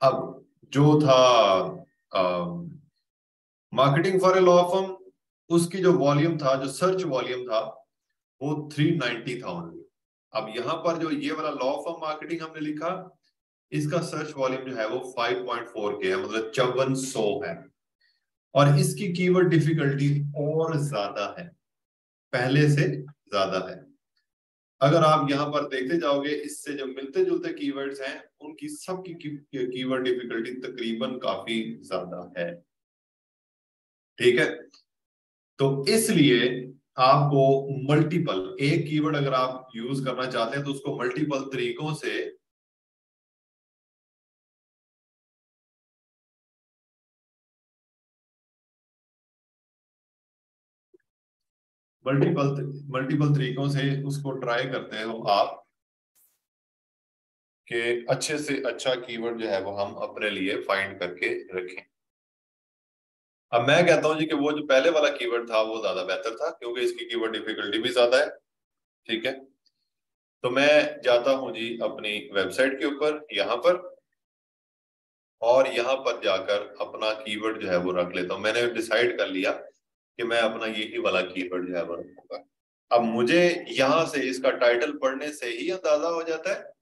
अब जो था marketing for a law firm, उसकी जो वॉल्यूम था, जो सर्च वॉल्यूम था वो 390 था ओनली। अब यहां पर जो ये वाला लॉ फर्म मार्केटिंग हमने लिखा, इसका सर्च वॉल्यूम जो है वो 5.4 के है, मतलब 5400 है। और इसकी कीवर्ड डिफिकल्टी और ज्यादा है, पहले से ज्यादा है। अगर आप यहाँ पर देखते जाओगे, इससे जो मिलते जुलते कीवर्ड्स हैं उनकी सबकी कीवर्ड डिफिकल्टी तकरीबन काफी ज्यादा है। ठीक है, तो इसलिए आपको मल्टीपल, एक कीवर्ड अगर आप यूज करना चाहते हैं तो उसको मल्टीपल तरीकों से मल्टीपल तरीकों से उसको ट्राई करते हो आप कि अच्छे से अच्छा कीवर्ड जो है वो हम अपने लिए फाइंड करके रखें। अब मैं कहता हूं जी कि वो जो पहले वाला कीवर्ड था वो ज्यादा बेहतर था, क्योंकि इसकी कीवर्ड डिफिकल्टी भी ज्यादा है। ठीक है, तो मैं जाता हूं जी अपनी वेबसाइट के ऊपर, यहाँ पर, और यहाँ पर जाकर अपना कीवर्ड जो है वो रख लेता हूँ। मैंने डिसाइड कर लिया कि मैं अपना यही वाला कीवर्ड जो है वो रखूंगा। अब मुझे यहाँ से इसका टाइटल पढ़ने से ही अंदाजा हो जाता है,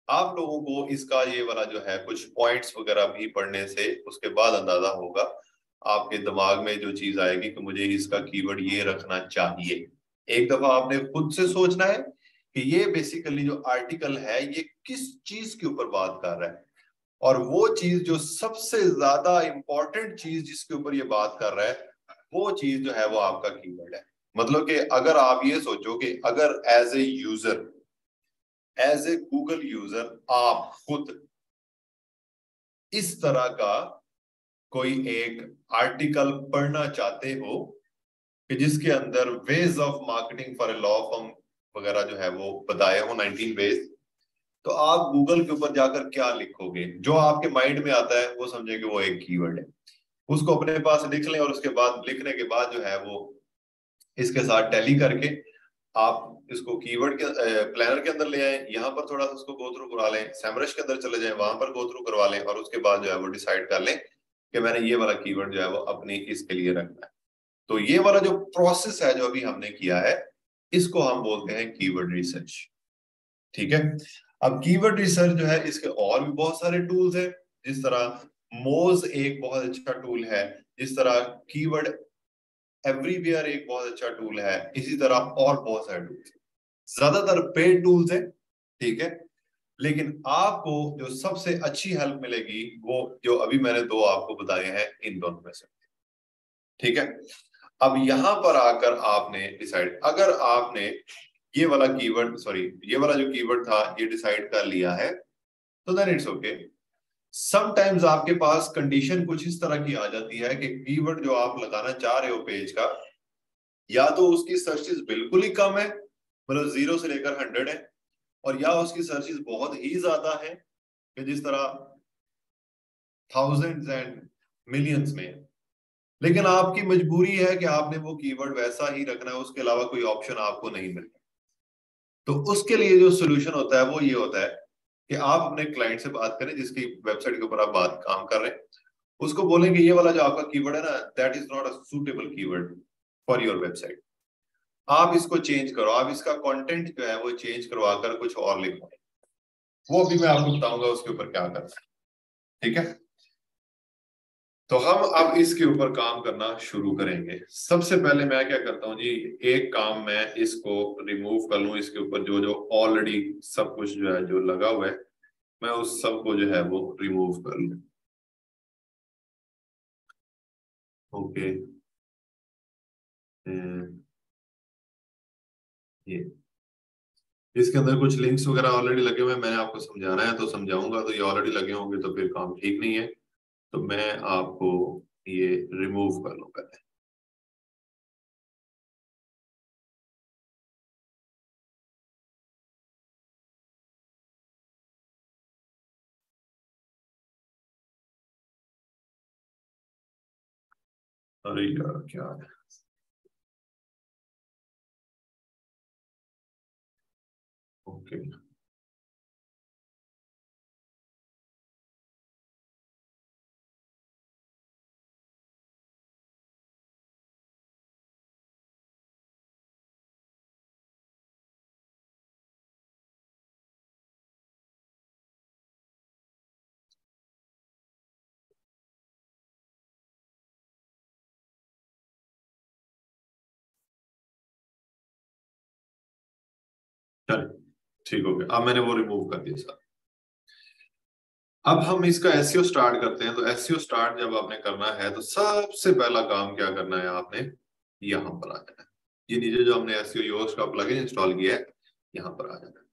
आप लोगों को इसका ये वाला जो है कुछ पॉइंट्स वगैरह भी पढ़ने से उसके बाद अंदाजा होगा, आपके दिमाग में जो चीज आएगी कि मुझे इसका कीवर्ड ये रखना चाहिए। एक दफा आपने खुद से सोचना है कि ये बेसिकली जो आर्टिकल है ये किस चीज के ऊपर बात कर रहा है, और वो चीज जो सबसे ज्यादा इंपॉर्टेंट चीज जिसके ऊपर ये बात कर रहा है वो चीज जो है वो आपका कीवर्ड है। मतलब कि अगर आप ये सोचो कि अगर as a user, as a Google user आप खुद इस तरह का कोई एक आर्टिकल पढ़ना चाहते हो कि जिसके अंदर ways of marketing for a law firm वगैरह जो है वो बताए हो 19 वेज, तो आप गूगल के ऊपर जाकर क्या लिखोगे? जो आपके माइंड में आता है वो समझे कि वो एक कीवर्ड है, उसको अपने पास लिख लें, और उसके बाद लिखने के बाद जो है वो इसके साथ टैली करके आप इसको कीवर्ड के प्लानर के अंदर ले आए, यहाँ पर थोड़ा सा उसको गो थ्रू करवा लें, सैमरश के अंदर चले जाएं, वहां पर गो थ्रू करवा लें, और उसके बाद जो है वो डिसाइड कर लें कि मैंने ये वाला कीवर्ड जो है वो अपनी इसके लिए रखना है। तो ये वाला जो प्रोसेस है जो अभी हमने किया है, इसको हम बोलते हैं कीवर्ड रिसर्च। ठीक है, अब कीवर्ड रिसर्च जो है इसके और भी बहुत सारे टूल्स हैं, जिस तरह मोज एक बहुत अच्छा टूल है, जिस तरह कीवर्ड एवरीवेयर एक बहुत अच्छा टूल है, इसी तरह और बहुत सारे टूल्स, ज्यादातर पेड टूल्स हैं। ठीक है, लेकिन आपको जो सबसे अच्छी हेल्प मिलेगी वो जो अभी मैंने दो आपको बताए हैं, इन दोनों में से। ठीक है, अब यहां पर आकर आपने डिसाइड, अगर आपने ये वाला कीवर्ड, सॉरी ये वाला जो कीवर्ड था ये डिसाइड कर लिया है, तो देन इट्स ओके। समटाइम्स आपके पास कंडीशन कुछ इस तरह की आ जाती है कि कीवर्ड जो आप लगाना चाह रहे हो पेज का, या तो उसकी सर्चेस बिल्कुल ही कम है, मतलब 0 से लेकर 100 है, और या उसकी सर्चेस बहुत ही ज्यादा है कि जिस तरह थाउजेंड्स एंड मिलियंस में है, लेकिन आपकी मजबूरी है कि आपने वो कीवर्ड वैसा ही रखना है, उसके अलावा कोई ऑप्शन आपको नहीं मिल रहा। तो उसके लिए जो सोल्यूशन होता है वो ये होता है कि आप अपने क्लाइंट से बात करें जिसकी वेबसाइट के ऊपर आप बात काम कर रहे हैं, उसको बोलेंगे ये वाला जो आपका कीवर्ड है ना, that is not a suitable keyword for your website, आप इसको चेंज करो, आप इसका कंटेंट जो है वो चेंज करवा कर कुछ और लिखो। वो भी मैं आपको बताऊंगा उसके ऊपर क्या करना है। ठीक है, तो हम अब इसके ऊपर काम करना शुरू करेंगे। सबसे पहले मैं क्या करता हूँ जी, एक काम मैं इसको रिमूव कर लूं, इसके ऊपर जो जो ऑलरेडी सब कुछ जो है जो लगा हुआ है, मैं उस सब को जो है वो रिमूव कर लूं। ओके, ये इसके अंदर कुछ लिंक्स वगैरह ऑलरेडी लगे हुए हैं, मैंने आपको समझाना है तो समझाऊंगा, तो ये ऑलरेडी लगे होंगे तो फिर काम ठीक नहीं है, तो मैं आपको ये रिमूव कर लूं पहले। अरे यार क्या है, ओके चल ठीक हो गया, अब मैंने वो रिमूव कर दिया सर। अब हम इसका एसईओ स्टार्ट करते हैं। तो एसईओ स्टार्ट जब आपने करना है तो सबसे पहला काम क्या करना है, आपने यहां पर आ जाना है। ये नीचे जो हमने एसईओ योस्ट का प्लगइन इंस्टॉल किया है, यहां पर आ जाना है।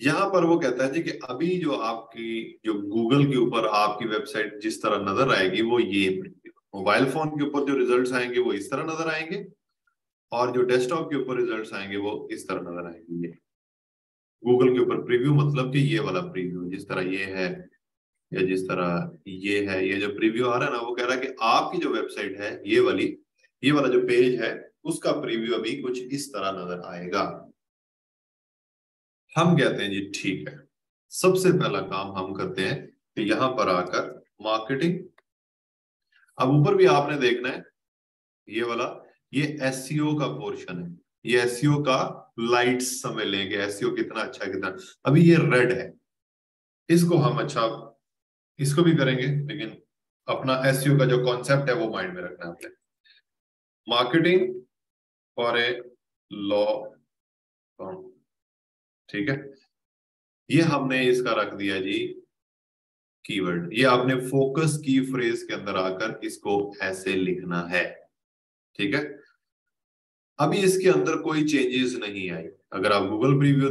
यहां पर वो कहता है जी कि अभी जो आपकी जो गूगल के ऊपर आपकी वेबसाइट जिस तरह नजर आएगी वो ये, मोबाइल फोन के ऊपर जो रिजल्ट्स आएंगे वो इस तरह नजर आएंगे, और जो डेस्कटॉप के ऊपर रिजल्ट्स आएंगे वो इस तरह नजर आएंगे। ये गूगल के ऊपर प्रीव्यू मतलब कि ये वाला प्रीव्यू जिस तरह ये है, या जिस तरह ये है, ये जो प्रीव्यू आ रहा है ना, वो कह रहा है कि आपकी जो वेबसाइट है ये वाला जो पेज है उसका प्रीव्यू अभी कुछ इस तरह नजर आएगा। हम कहते हैं जी ठीक है, सबसे पहला काम हम करते हैं कि यहां पर आकर मार्केटिंग, अब ऊपर भी आपने देखना है ये वाला, ये एसईओ का पोर्शन है, ये एसईओ का लाइट्स समझ लेंगे, एसईओ कितना अच्छा है कितना। अभी ये रेड है, इसको हम अच्छा इसको भी करेंगे, लेकिन अपना एसईओ का जो कॉन्सेप्ट है वो माइंड में रखना है आपने। Marketing for a law firm, ठीक है, ये हमने इसका रख दिया जी कीवर्ड। ये आपने फोकस की फ्रेज के अंदर आकर इसको ऐसे लिखना है, ठीक है। अभी इसके अंदर कोई चेंजेस नहीं आई। अगर आप गूगल प्रीव्यू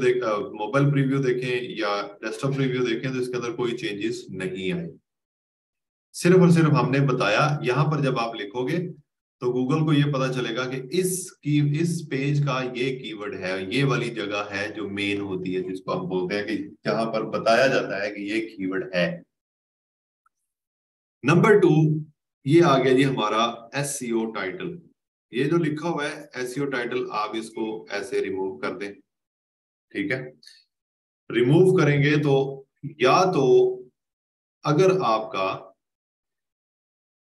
मोबाइल प्रीव्यू देखें या डेस्कटॉप प्रीव्यू देखें तो इसके अंदर कोई चेंजेस नहीं आए। सिर्फ और सिर्फ हमने बताया, यहां पर जब आप लिखोगे तो गूगल को ये पता चलेगा कि इस पेज का ये कीवर्ड है, ये वाली जगह है जो मेन होती है, जिसको हम बोलते हैं कि जहां पर बताया जाता है कि ये कीवर्ड है। नंबर 2, ये आ गया जी हमारा एसईओ टाइटल। ये जो लिखा हुआ है एसईओ टाइटल, आप इसको ऐसे रिमूव कर दें, ठीक है। रिमूव करेंगे तो या तो अगर आपका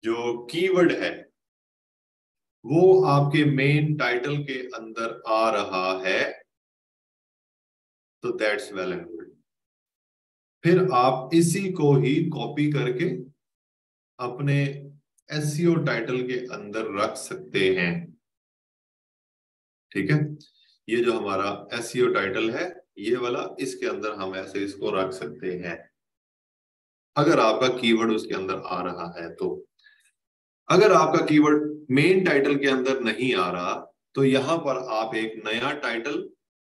जो कीवर्ड है वो आपके मेन टाइटल के अंदर आ रहा है तो दैट्स वेल एंड गुड। फिर आप इसी को ही कॉपी करके अपने एसईओ टाइटल के अंदर रख सकते हैं, ठीक है। ये जो हमारा एसईओ टाइटल है ये वाला, इसके अंदर हम ऐसे इसको रख सकते हैं अगर आपका कीवर्ड उसके अंदर आ रहा है। तो अगर आपका कीवर्ड मेन टाइटल के अंदर नहीं आ रहा तो यहां पर आप एक नया टाइटल,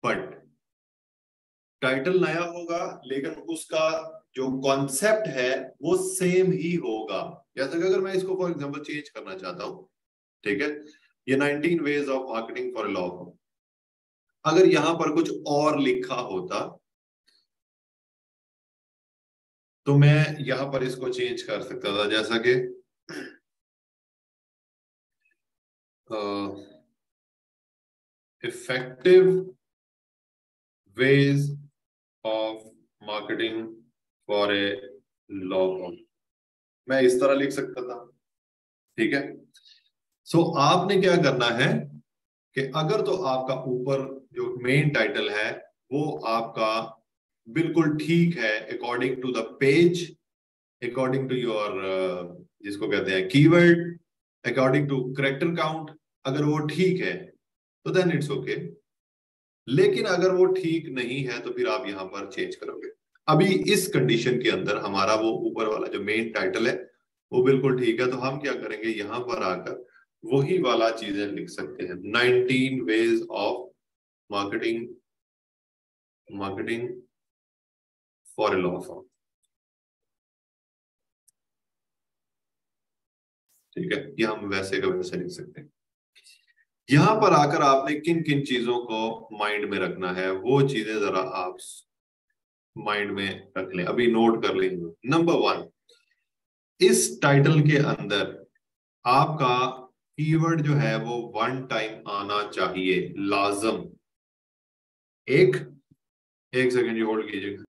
बट टाइटल नया होगा लेकिन उसका जो कॉन्सेप्ट है वो सेम ही होगा। जैसे कि अगर मैं इसको फॉर एग्जांपल चेंज करना चाहता हूं, ठीक है, ये 19 ways of marketing for law, अगर यहां पर कुछ और लिखा होता तो मैं यहां पर इसको चेंज कर सकता था, जैसा कि effective ways of marketing for a law firm, मैं इस तरह लिख सकता था, ठीक है। सो आपने क्या करना है कि अगर तो आपका ऊपर जो मेन टाइटल है वो आपका बिल्कुल ठीक है according to the page, according to your जिसको कहते हैं keyword, according to character count, अगर वो ठीक है तो देन इट्स ओके। लेकिन अगर वो ठीक नहीं है तो फिर आप यहां पर चेंज करोगे। अभी इस कंडीशन के अंदर हमारा वो ऊपर वाला जो मेन टाइटल है वो बिल्कुल ठीक है, तो हम क्या करेंगे यहां पर आकर वही वाला चीजें लिख सकते हैं, 19 ways of marketing marketing for a law firm, ठीक है। ये हम वैसे का वैसे लिख सकते हैं। यहां पर आकर आपने किन किन चीजों को माइंड में रखना है वो चीजें जरा आप माइंड में रख लें, अभी नोट कर लेंगे। नंबर 1, इस टाइटल के अंदर आपका कीवर्ड जो है वो 1 टाइम आना चाहिए, लाजम। एक एक सेकंड जी होल्ड कीजिएगा।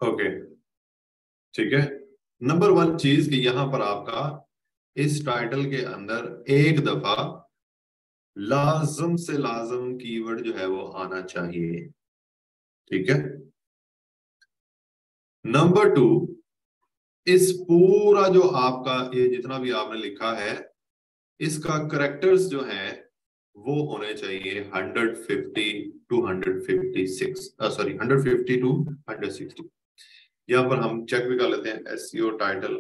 ओके ठीक है। नंबर 1 चीज कि यहां पर आपका इस टाइटल के अंदर एक दफा लाजम से लाजम कीवर्ड जो है वो आना चाहिए। ठीक है। नंबर 2, इस पूरा जो आपका ये जितना भी आपने लिखा है इसका करेक्टर्स जो है वो होने चाहिए 150 to 156, सॉरी 150 to 160। यहां पर हम चेक भी कर लेते हैं एसईओ टाइटल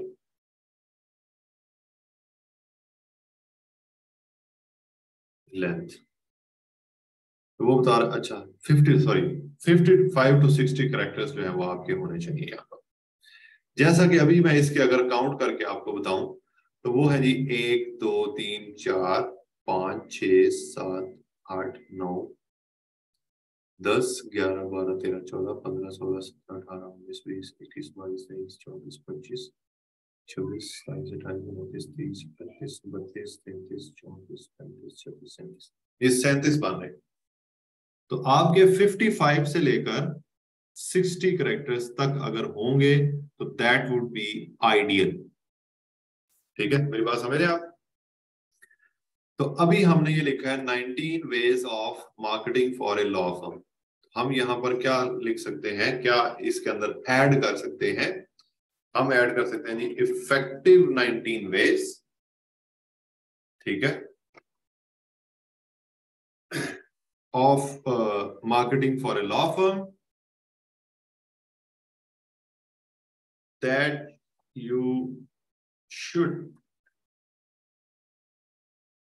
लेंथ, तो वो बता रहा अच्छा 55 to 60 करेक्टर्स जो है वो आपके होने चाहिए यहाँ पर। जैसा कि अभी मैं इसके अगर काउंट करके आपको बताऊं तो वो है जी 1 2 3 4 5 6 7 8 9 10 11 12 13 14 15 16 17 18 19 20 21 22 23 24 25 26 27 28 29 30 31 32 33 34 35 36 37 ये 37 बन रहे। तो आपके 55 से लेकर 60 करेक्टर्स तक अगर होंगे तो दैट वुड बी आइडियल। ठीक है, मेरी बात समझ रहे आप? तो अभी हमने ये लिखा है 19 ways of marketing for a law firm. हम यहां पर क्या लिख सकते हैं, क्या इसके अंदर ऐड कर सकते हैं? हम ऐड कर सकते हैं जी इफेक्टिव 19 वेज। ठीक है, of marketing for a law firm that you should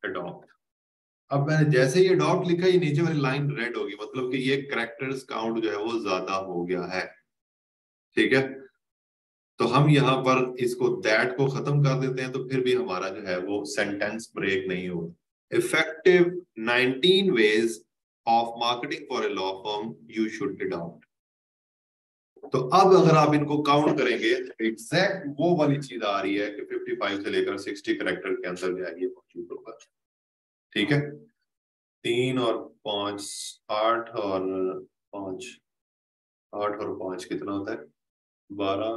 adopt. अब मैंने जैसे ही अडॉप्ट लिखा ये नीचे वाली लाइन रेड होगी, मतलब कि ये कैरेक्टर्स काउंट जो है वो ज्यादा हो गया है। ठीक है, तो हम यहाँ पर इसको दैट को खत्म कर देते हैं तो फिर भी हमारा जो है वो सेंटेंस ब्रेक नहीं होगा। Effective 19 ways of marketing for a law firm you should adopt. तो अब अगर आप इनको काउंट करेंगे एग्जैक्ट वो वाली चीज आ रही है कि 55 से लेकर 60 कैरेक्टर के अंदर जाएगी मौजूद होगा। ठीक है, 3 और 5 8 और 5 8 और 5 कितना होता है 12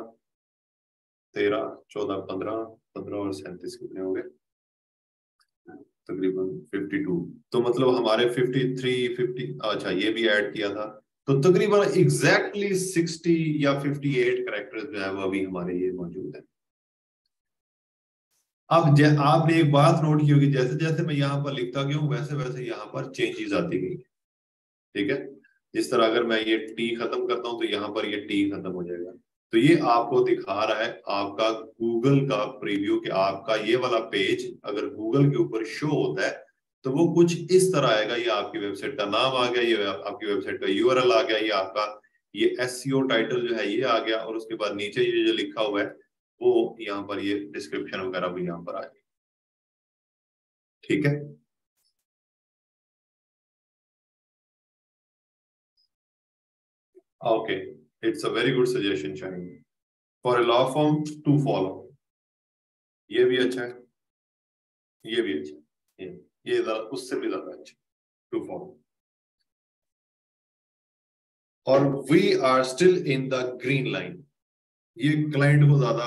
13 14 15 15 और 37 कितने हो गए तकरीबन 52। तो मतलब हमारे 53 50 अच्छा ये भी ऐड किया था तो तकरीबन एग्जैक्टली 60 या 58 कैरेक्टर्स जो है वो अभी हमारे ये मौजूद है। अब आपने एक बात नोट की होगी, जैसे जैसे मैं यहाँ पर लिखता गया हूँ वैसे वैसे यहाँ पर चेंजेस आती गई। ठीक है, जिस तरह अगर मैं ये टी खत्म करता हूँ तो यहाँ पर ये टी खत्म हो जाएगा। तो ये आपको दिखा रहा है आपका गूगल का प्रीव्यू कि आपका ये वाला पेज अगर गूगल के ऊपर शो होता है तो वो कुछ इस तरह आएगा। ये आपकी वेबसाइट का नाम आ गया, ये आपकी वेबसाइट का यूआरएल आ गया, ये आपका ये एसईओ टाइटल जो है ये आ गया और उसके बाद नीचे ये जो लिखा हुआ है वो यहाँ पर ये डिस्क्रिप्शन वगैरह भी यहाँ पर आ जाए। ठीक है, okay, it's a very good suggestion Shaheen for a law firm to follow. ये भी अच्छा है, ये भी अच्छा है, ये उससे भी ज्यादा अच्छा टू फॉलो। और we are still in the green line. ये क्लाइंट को ज्यादा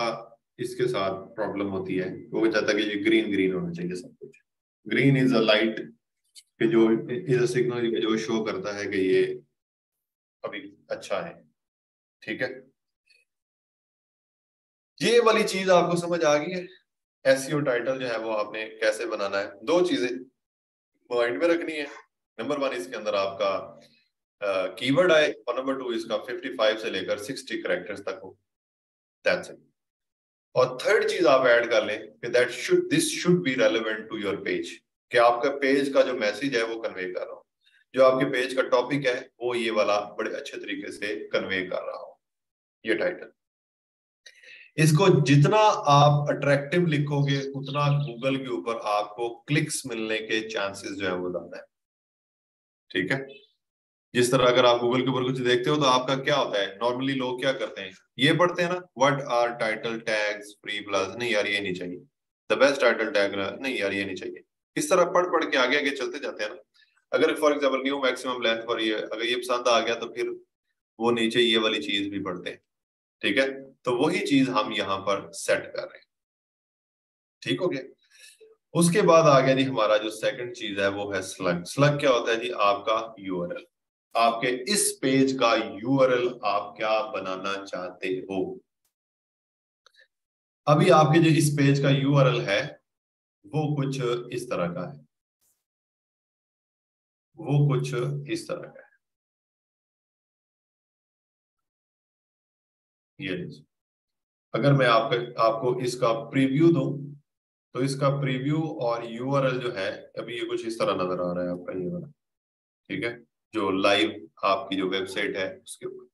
इसके साथ प्रॉब्लम होती है, वो चाहता है कि ये ग्रीन ग्रीन होना चाहिए सब कुछ। ग्रीन इज अ लाइट कि जो इज अ सिग्नल जो शो करता है कि ये अभी अच्छा है। ठीक है, ये वाली चीज आपको समझ आ गई है। एसईओ टाइटल जो है वो आपने कैसे बनाना है, दो चीजें माइंड में रखनी है। नंबर 1 इसके अंदर आपका कीवर्ड आए और नंबर 2 इसका 55 से लेकर 60 कैरेक्टर्स तक हो, दैट्स इट। और थर्ड चीज आप ऐड कर लें कि this should be relevant to your page, कि आपका पेज का जो मैसेज है वो कन्वे कर रहा हो, जो आपके पेज का टॉपिक है वो ये वाला बड़े अच्छे तरीके से कन्वे कर रहा हो ये टाइटल। इसको जितना आप अट्रैक्टिव लिखोगे उतना गूगल के ऊपर आपको क्लिक्स मिलने के चांसेस जो है वो ज्यादा है। ठीक है, जिस तरह अगर आप गूगल के ऊपर कुछ देखते हो तो आपका क्या होता है, नॉर्मली लोग क्या करते हैं ये पढ़ते हैं ना, what are title tags free plus, नहीं यार ये नहीं चाहिए, द बेस्ट टाइटल टैग, नहीं यार ये नहीं चाहिए। इस तरह पढ़ पढ़ के आगे आगे चलते जाते हैं ना। अगर for example new maximum length पर ये अगर ये पसंद आ गया तो फिर वो नीचे ये वाली चीज भी पढ़ते हैं। ठीक है, तो वही चीज हम यहाँ पर सेट कर रहे हैं। ठीक हो गया। उसके बाद आ गया जी हमारा जो सेकंड चीज है वो है स्लग। स्लग क्या होता है जी? आपका यूआरएल, आपके इस पेज का यूआरएल आप क्या बनाना चाहते हो। अभी आपके जो इस पेज का यूआरएल है वो कुछ इस तरह का है, वो कुछ इस तरह का है। ये अगर मैं आपको इसका प्रीव्यू दूं तो इसका प्रीव्यू और यूआरएल जो है अभी ये कुछ इस तरह नजर आ रहा है आपका ये वाला। ठीक है, जो लाइव आपकी जो वेबसाइट है उसके ऊपर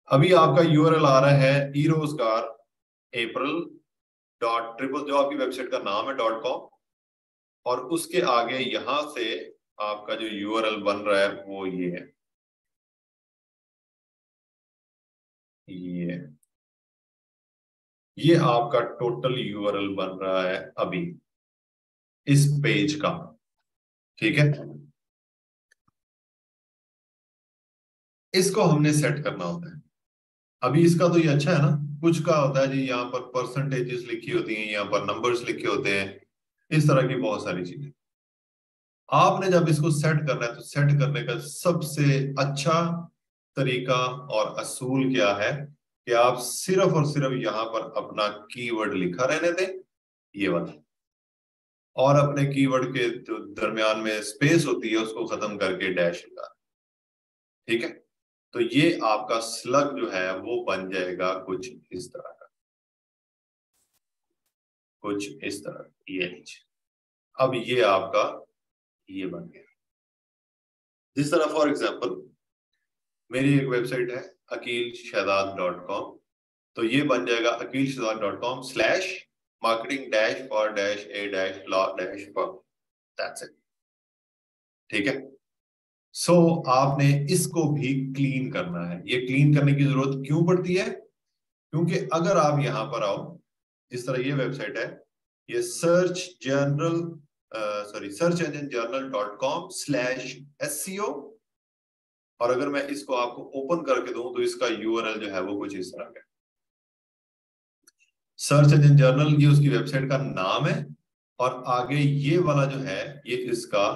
अभी आपका यूआरएल आ रहा है eRosegar April .triple, जो आपकी वेबसाइट का नाम है .com, और उसके आगे यहां से आपका जो यूआरएल बन रहा है वो ये है, ये आपका टोटल यूआरएल बन रहा है अभी इस पेज का। ठीक है, इसको हमने सेट करना होता है। अभी इसका तो ये अच्छा है ना, कुछ का होता है जी यहाँ पर परसेंटेजेस लिखी होती हैं, यहाँ पर नंबर्स लिखे होते हैं, इस तरह की बहुत सारी चीजें। आपने जब इसको सेट करना है तो सेट करने का सबसे अच्छा तरीका और असूल क्या है कि आप सिर्फ और सिर्फ यहाँ पर अपना कीवर्ड लिखा रहने दें, ये वाला, और अपने कीवर्ड के जो दरमियान में स्पेस होती है उसको खत्म करके डैश लगा। ठीक है, तो ये आपका स्लग जो है वो बन जाएगा कुछ इस तरह का, कुछ इस तरह, ये नीचे। अब ये आपका ये बन गया। जिस तरह फॉर एग्जांपल मेरी एक वेबसाइट है akilshehzad.com, तो ये बन जाएगा akilshehzad.com/marketing-for-a-law-firm। That's it. ठीक है, सो आपने इसको भी क्लीन करना है। ये क्लीन करने की जरूरत क्यों पड़ती है? क्योंकि अगर आप यहां पर आओ, जिस तरह ये वेबसाइट है, ये सर्च engine journal.com/SEO, और अगर मैं इसको आपको ओपन करके दूं तो इसका यूआरएल जो है वो कुछ इस तरह का। सर्च इंजन जर्नल ये उसकी वेबसाइट का नाम है, और आगे ये वाला जो है ये इसका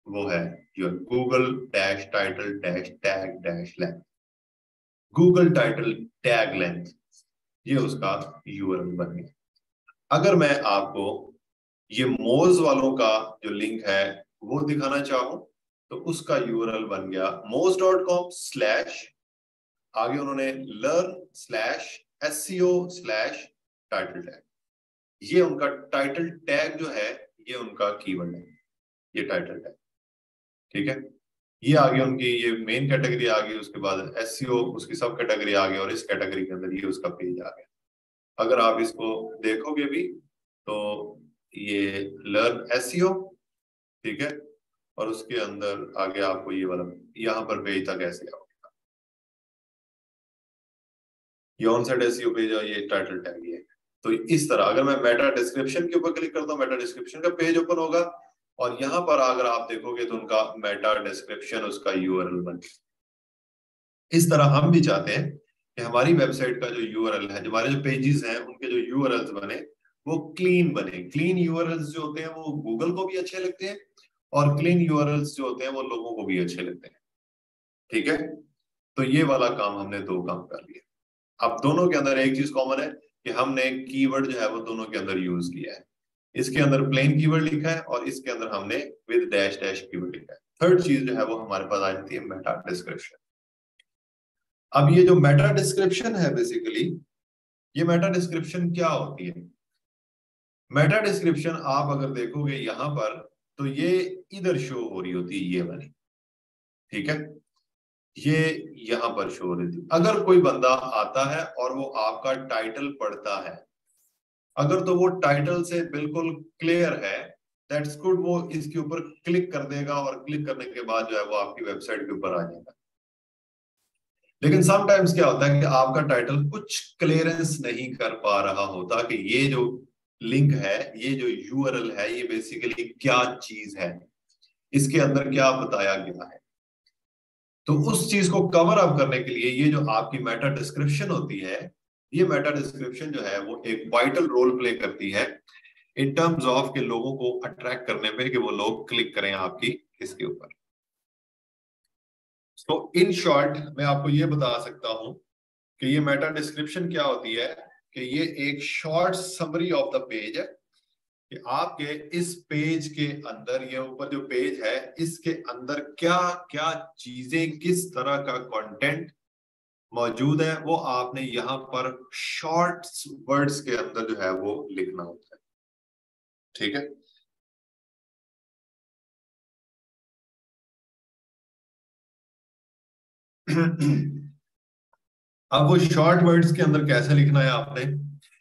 वो है Google-title-tag-length, Google title tag length, ये उसका यूआरएल बन गया। अगर मैं आपको ये मोज वालों का जो लिंक है वो दिखाना चाहूं तो उसका यूआरएल बन गया moz.com/ आगे उन्होंने learn/SEO/title tag। ये उनका टाइटल टैग जो है ये उनका कीवर्ड है, ये टाइटल टैग। ठीक है, ये आगे उनकी ये मेन कैटेगरी आ गई, उसके बाद एसईओ उसकी सब कैटेगरी आ गई, और इस कैटेगरी के अंदर ये उसका पेज आ गया। अगर आप इसको देखोगे भी तो ये लर्न एसईओ, ठीक है, और उसके अंदर आगे आपको ये वाला यहाँ पर पेज तक ऐसे आओगे, ये ऑनसाइट एसईओ पेज और ये टाइटल टैग ये। तो इस तरह अगर मैं मेटा डिस्क्रिप्शन के ऊपर क्लिक करता हूँ, मेटा डिस्क्रिप्शन का पेज ओपन होगा, और यहाँ पर अगर आप देखोगे तो उनका मेटा डिस्क्रिप्शन उसका यूआरएल बन। इस तरह हम भी चाहते हैं कि हमारी वेबसाइट का जो यूआरएल है, हमारे जो पेजेस हैं उनके जो यूआरएल्स बने वो क्लीन बने। क्लीन यूआरएल्स जो होते हैं वो गूगल को भी अच्छे लगते हैं, और क्लीन यूआरएल्स जो होते हैं वो लोगों को भी अच्छे लगते हैं। ठीक है, तो ये वाला काम हमने दो काम कर लिया। अब दोनों के अंदर एक चीज कॉमन है कि हमने कीवर्ड जो है वो दोनों के अंदर यूज किया है। इसके अंदर प्लेन कीवर्ड लिखा है और इसके अंदर हमने विद डैश डैश कीवर्ड लिखा है। थर्ड चीज जो है वो हमारे पास आ जाती है मेटा डिस्क्रिप्शन। अब ये जो मेटा डिस्क्रिप्शन है, बेसिकली ये मेटा डिस्क्रिप्शन क्या होती है? मेटा डिस्क्रिप्शन आप अगर देखोगे यहां पर तो ये इधर शो हो रही होती है, ये वाली। ठीक है, ये यहां पर शो हो रही थी। अगर कोई बंदा आता है और वो आपका टाइटल पढ़ता है, अगर तो वो टाइटल से बिल्कुल क्लियर है, दैट्स गुड, वो इसके ऊपर क्लिक कर देगा और क्लिक करने के बाद जो है वो आपकी वेबसाइट के ऊपर आ जाएगा। लेकिन समटाइम्स क्या होता है कि आपका टाइटल कुछ क्लियरेंस नहीं कर पा रहा होता कि ये जो लिंक है, ये जो यूआरएल है, ये बेसिकली क्या चीज है, इसके अंदर क्या बताया गया है। तो उस चीज को कवर अप करने के लिए ये जो आपकी मेटा डिस्क्रिप्शन होती है, ये मेटा डिस्क्रिप्शन जो है वो एक वाइटल रोल प्ले करती है इन टर्म्स ऑफ के लोगों को अट्रैक्ट करने में, कि वो लोग क्लिक करें आपकी इसके ऊपर। तो इन शॉर्ट मैं आपको ये बता सकता हूं कि ये मेटा डिस्क्रिप्शन क्या होती है, कि ये एक short summary of the page है, कि आपके इस पेज के अंदर, ये ऊपर जो पेज है इसके अंदर क्या क्या चीजें, किस तरह का कंटेंट मौजूद है, वो आपने यहाँ पर शॉर्ट वर्ड्स के अंदर जो है वो लिखना होता है। ठीक है, अब वो शॉर्ट वर्ड्स के अंदर कैसे लिखना है आपने,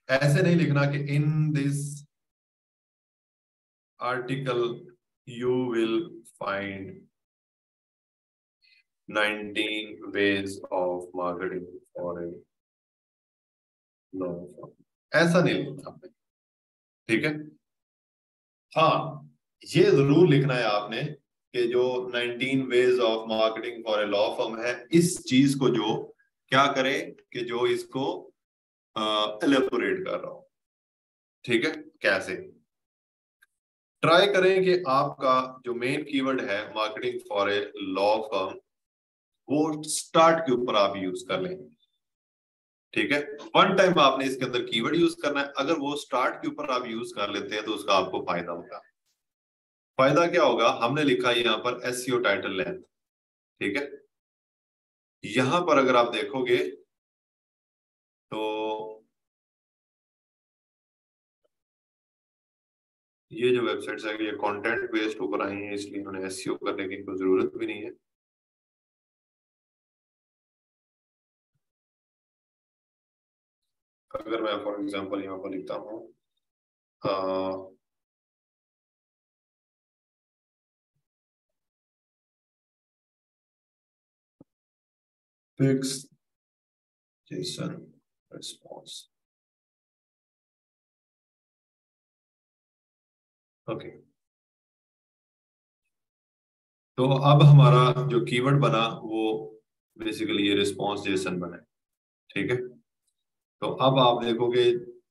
ऐसे नहीं लिखना कि in this article you will find 19 ways of marketing for a law firm, ऐसा नहीं लिखना आपने। ठीक है, हाँ ये जरूर लिखना है आपने कि जो 19 ways of marketing for a law firm है, इस चीज को जो क्या करे कि जो इसको एलेबोरेट कर रहा हूं। ठीक है, कैसे ट्राई करें कि आपका जो मेन कीवर्ड है marketing for a law firm, वो स्टार्ट के ऊपर आप यूज कर लें। ठीक है, वन टाइम आपने इसके अंदर कीवर्ड यूज करना है। अगर वो स्टार्ट के ऊपर आप यूज कर लेते हैं तो उसका आपको फायदा होगा। फायदा क्या होगा, हमने लिखा है यहाँ पर एसईओ टाइटल लेंथ। ठीक है, यहां पर अगर आप देखोगे तो ये जो वेबसाइट्स है ये कंटेंट बेस्ड ऊपर आई हैं, इसलिए उन्हें एसईओ करने की कोई जरूरत भी नहीं है। अगर मैं फॉर एग्जांपल यहाँ पर लिखता हूँ फिक्स JSON response, ओके, तो अब हमारा जो कीवर्ड बना वो बेसिकली ये रिस्पॉन्स जेसन बना है। ठीक है, तो अब आप देखोगे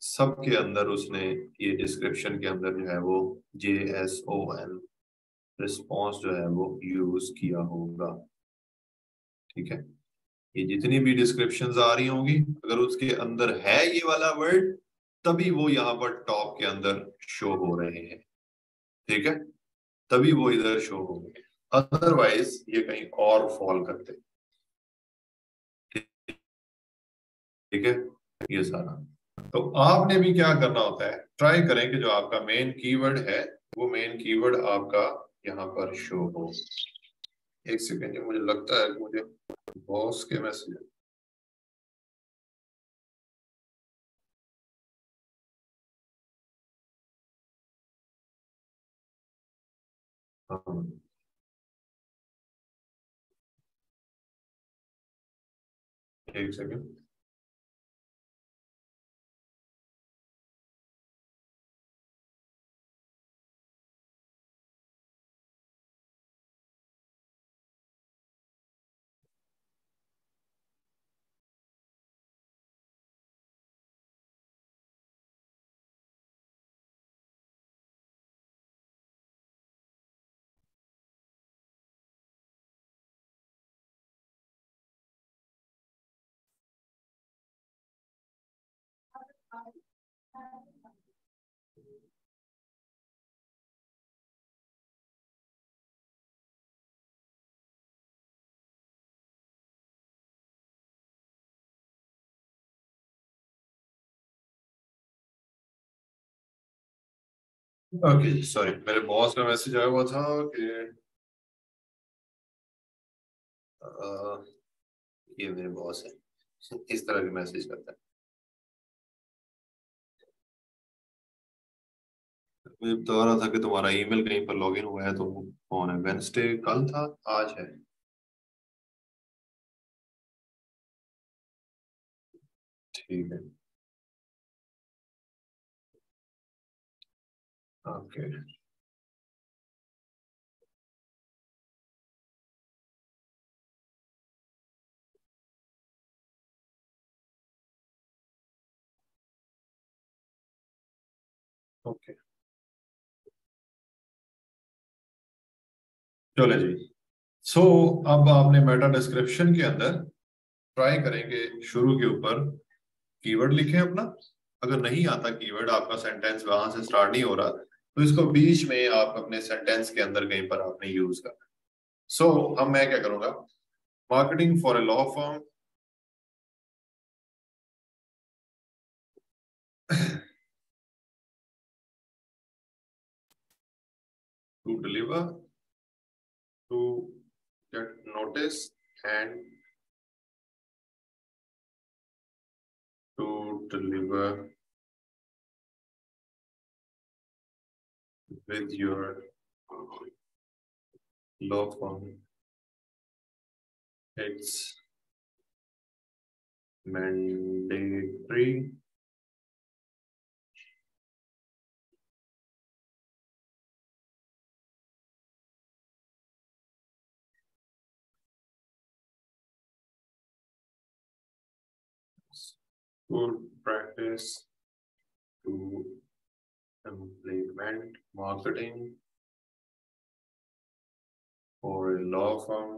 सबके अंदर उसने ये डिस्क्रिप्शन के अंदर जो है वो JSON रिस्पॉन्स जो है वो यूज किया होगा। ठीक है, ये जितनी भी डिस्क्रिप्शंस आ रही होंगी अगर उसके अंदर है ये वाला वर्ड, तभी वो यहाँ पर टॉप के अंदर शो हो रहे हैं। ठीक है, तभी वो इधर शो होंगे, अदरवाइज ये कहीं और फॉल करते। ठीक है, ये सारा तो आपने भी क्या करना होता है, ट्राई करें कि जो आपका मेन कीवर्ड है वो मेन कीवर्ड आपका यहाँ पर शो हो। एक सेकेंड, मुझे लगता है मुझे बॉस के मैसेज एक सेकेंड। ओके सॉरी, मेरे बॉस का मैसेज आया हुआ था कि ये मेरे बॉस है, इस तरह के मैसेज करता है। मुझे बता रहा था कि तुम्हारा ईमेल कहीं पर लॉगिन हुआ है, तो कौन है? वेडनेसडे कल था, आज है। ठीक है, ओके। ओके चले जी। सो अब आपने मेटा डिस्क्रिप्शन के अंदर ट्राई करेंगे शुरू के ऊपर कीवर्ड लिखें अपना। अगर नहीं आता कीवर्ड, आपका सेंटेंस वहां से स्टार्ट नहीं हो रहा, तो इसको बीच में आप अपने सेंटेंस के अंदर कहीं पर आपने यूज करना। सो मैं क्या करूंगा, marketing for a law firm to deliver, to get notice and to deliver with your law firm. It's mandatory good practice to implement marketing for a law firm,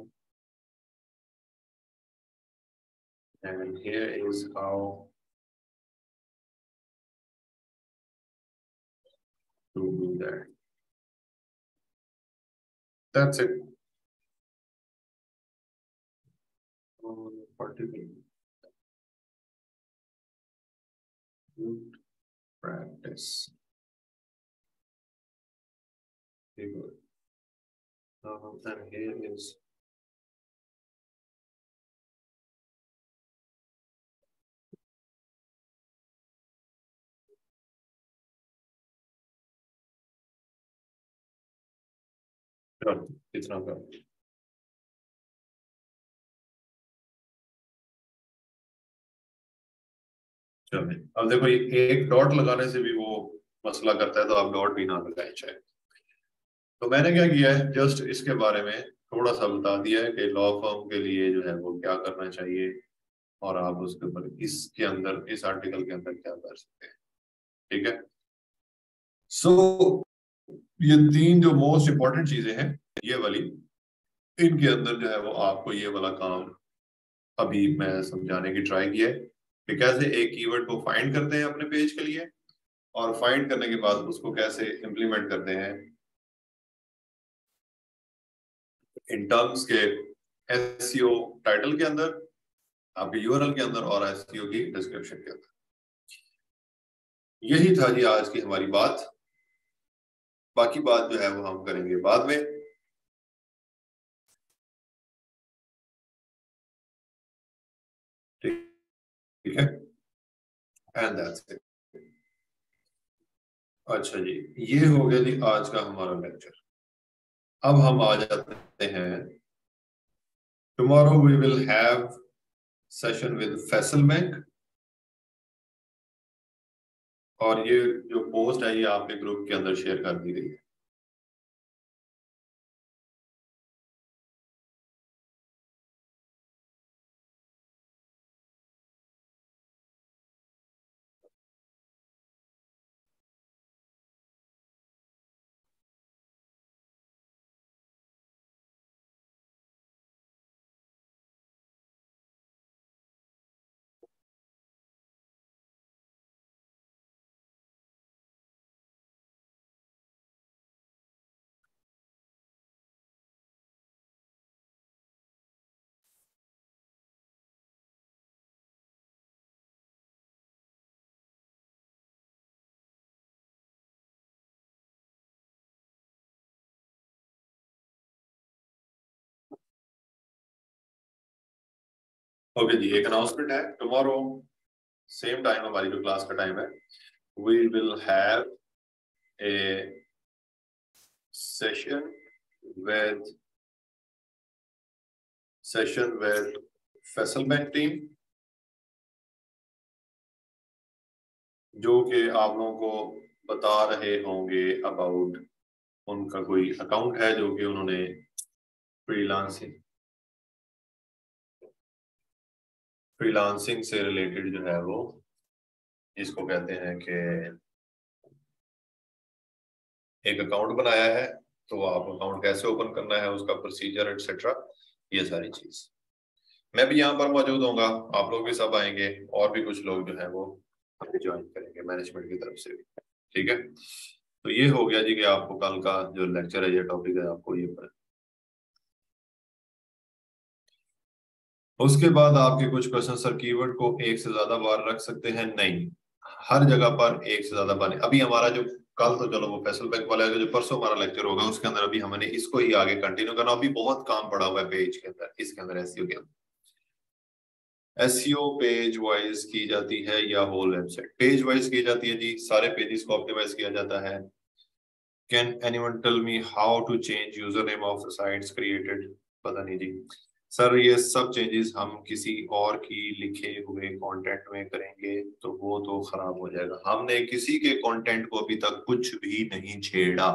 and here is how to do that. That's it. Good practice. Very good. And here is इतना कर। चलिए अब देखो, ये एक डॉट लगाने से भी वो मसला करता है, तो आप डॉट भी ना लगाए चाहे। तो मैंने क्या किया है, जस्ट इसके बारे में थोड़ा सा बता दिया है कि लॉ फर्म के लिए जो है वो क्या करना चाहिए, और आप उसके ऊपर इसके अंदर, इस आर्टिकल के अंदर क्या कर सकते हैं। ठीक है। सो ये तीन जो मोस्ट इंपॉर्टेंट चीजें हैं ये वाली, इनके अंदर जो है वो आपको ये वाला काम अभी मैं समझाने की ट्राई किया है कि कैसे एक कीवर्ड को फाइंड करते हैं अपने पेज के लिए, और फाइंड करने के बाद उसको कैसे इम्प्लीमेंट करते हैं इन टर्म्स के एसईओ टाइटल के अंदर, आपके यूआरएल के अंदर, और एसईओ की डिस्क्रिप्शन के अंदर। यही था जी आज की हमारी बात। बाकी बात जो है वो हम करेंगे बाद में। ठीक है, एंड दैट्स इट। अच्छा जी, ये हो गया जी आज का हमारा लेक्चर। अब हम आ जाते हैं, tomorrow we will have session with Faisal bank, और ये जो पोस्ट है ये आपके ग्रुप के अंदर शेयर कर दी गई है। ओके जी, एक अनाउंसमेंट है। टुमारो सेम टाइम, हमारी जो क्लास का टाइम है, we will have a session with Faisal bank team, जो कि आप लोगों को बता रहे होंगे अबाउट उनका कोई अकाउंट है जो कि उन्होंने फ्रीलांसिंग से रिलेटेड जो है वो, इसको कहते हैं कि एक अकाउंट बनाया है तो आप अकाउंट कैसे ओपन करना है, उसका प्रोसीजर एटसेट्रा, ये सारी चीज। मैं भी यहाँ पर मौजूद होऊंगा, आप लोग भी सब आएंगे और भी कुछ लोग जो है वो ज्वाइन करेंगे मैनेजमेंट की तरफ से भी, ठीक है। तो ये हो गया जी कि आपको कल का जो लेक्चर है, ये टॉपिक है, आपको ये पता। उसके बाद आपके कुछ क्वेश्चन, सर कीवर्ड को एक से ज्यादा बार रख सकते हैं? नहीं, हर जगह पर एक से ज्यादा बार। अभी हमारा जो कल तो चलो वो फैसल बैंक वाला है, जो परसों हमारा लेक्चर होगा उसके अंदर अभी हमने इसको ही आगे कंटिन्यू करना। अभी बहुत काम पड़ा हुआ है पेज के अंदर, इसके अंदर एसईओ के अंदर। एसईओ पेज वाइज की जाती है या होल वेबसाइट पेज वाइज की जाती है जी? सारे पेजेस को ऑप्टिमाइज किया जाता है। Can anyone tell me how to change user name of sites created? पता नहीं जी सर, ये सब चेंजेस हम किसी और की लिखे हुए कंटेंट में करेंगे तो वो तो खराब हो जाएगा। हमने किसी के कंटेंट को अभी तक कुछ भी नहीं छेड़ा,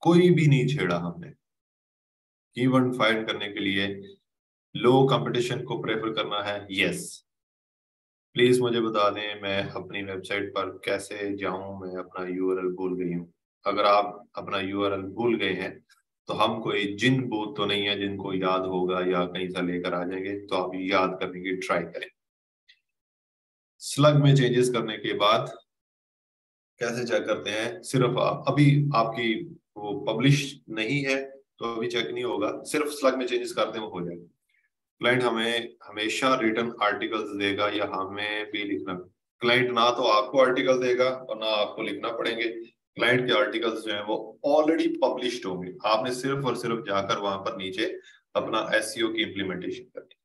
कोई भी नहीं छेड़ा हमने। कीवर्ड फाइंड करने के लिए लो कंपटीशन को प्रेफर करना है, यस। प्लीज मुझे बता दें मैं अपनी वेबसाइट पर कैसे जाऊं, मैं अपना यूआरएल भूल गई हूं। अगर आप अपना यूआरएल भूल गए हैं तो हम कोई जिन बूथ तो नहीं है जिनको याद होगा या कहीं से लेकर आ जाएंगे, तो आप याद करने की ट्राई करें। स्लग में चेंजेस करने के बाद कैसे चेक करते हैं? सिर्फ अभी आपकी वो पब्लिश नहीं है तो अभी चेक नहीं होगा, सिर्फ स्लग में चेंजेस करते हैं वो हो जाएगा। क्लाइंट हमें हमेशा रिटर्न आर्टिकल्स देगा या हमें भी लिखना? क्लाइंट ना तो आपको आर्टिकल देगा और ना आपको लिखना पड़ेंगे। क्लाइंट के आर्टिकल्स जो है वो ऑलरेडी पब्लिश्ड होंगे, आपने सिर्फ और सिर्फ जाकर वहां पर नीचे अपना एसईओ की इंप्लीमेंटेशन करनी।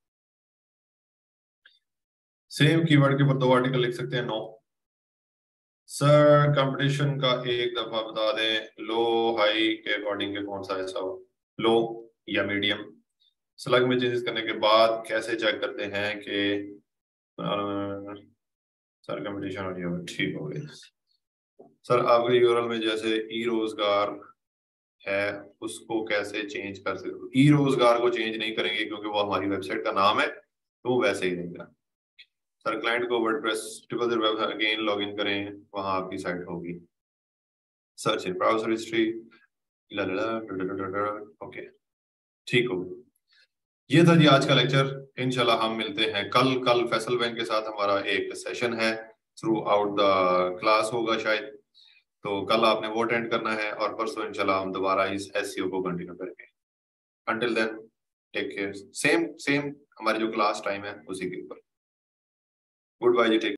सेम कीवर्ड के ऊपर 2 आर्टिकल लिख सकते हैं? No sir. कंपटीशन का एक दफा बता दें, लो हाई के अकॉर्डिंग के कौन सा ऐसा हो, लो या मीडियम? स्लग में चेंजेस करने के बाद कैसे चेक करते हैं कि सर कंपटीशन हो गया? ठीक हो गया सर। आपके यूआरएल में जैसे ई रोजगार है उसको कैसे चेंज कर सकते हो? ई रोजगार को चेंज नहीं करेंगे क्योंकि वो हमारी वेबसाइट का नाम है, तो वो वैसे ही रहेगा। सर क्लाइंट को वर्डप्रेस अगेन लॉग इन करें, वहां आपकी साइट होगी। Search in browser history, okay ठीक हो गया। ये था जी आज का लेक्चर। इंशाल्लाह हम मिलते हैं कल फैसल बैंक के साथ हमारा एक सेशन है, थ्रू आउट द क्लास होगा शायद, तो कल आपने वो अटेंड करना है और परसों इंशाल्लाह हम दोबारा इस एसईओ को कंटिन्यू करेंगे। Until then take care. Same हमारी जो क्लास टाइम है उसी के ऊपर। गुड बाय जी, टेक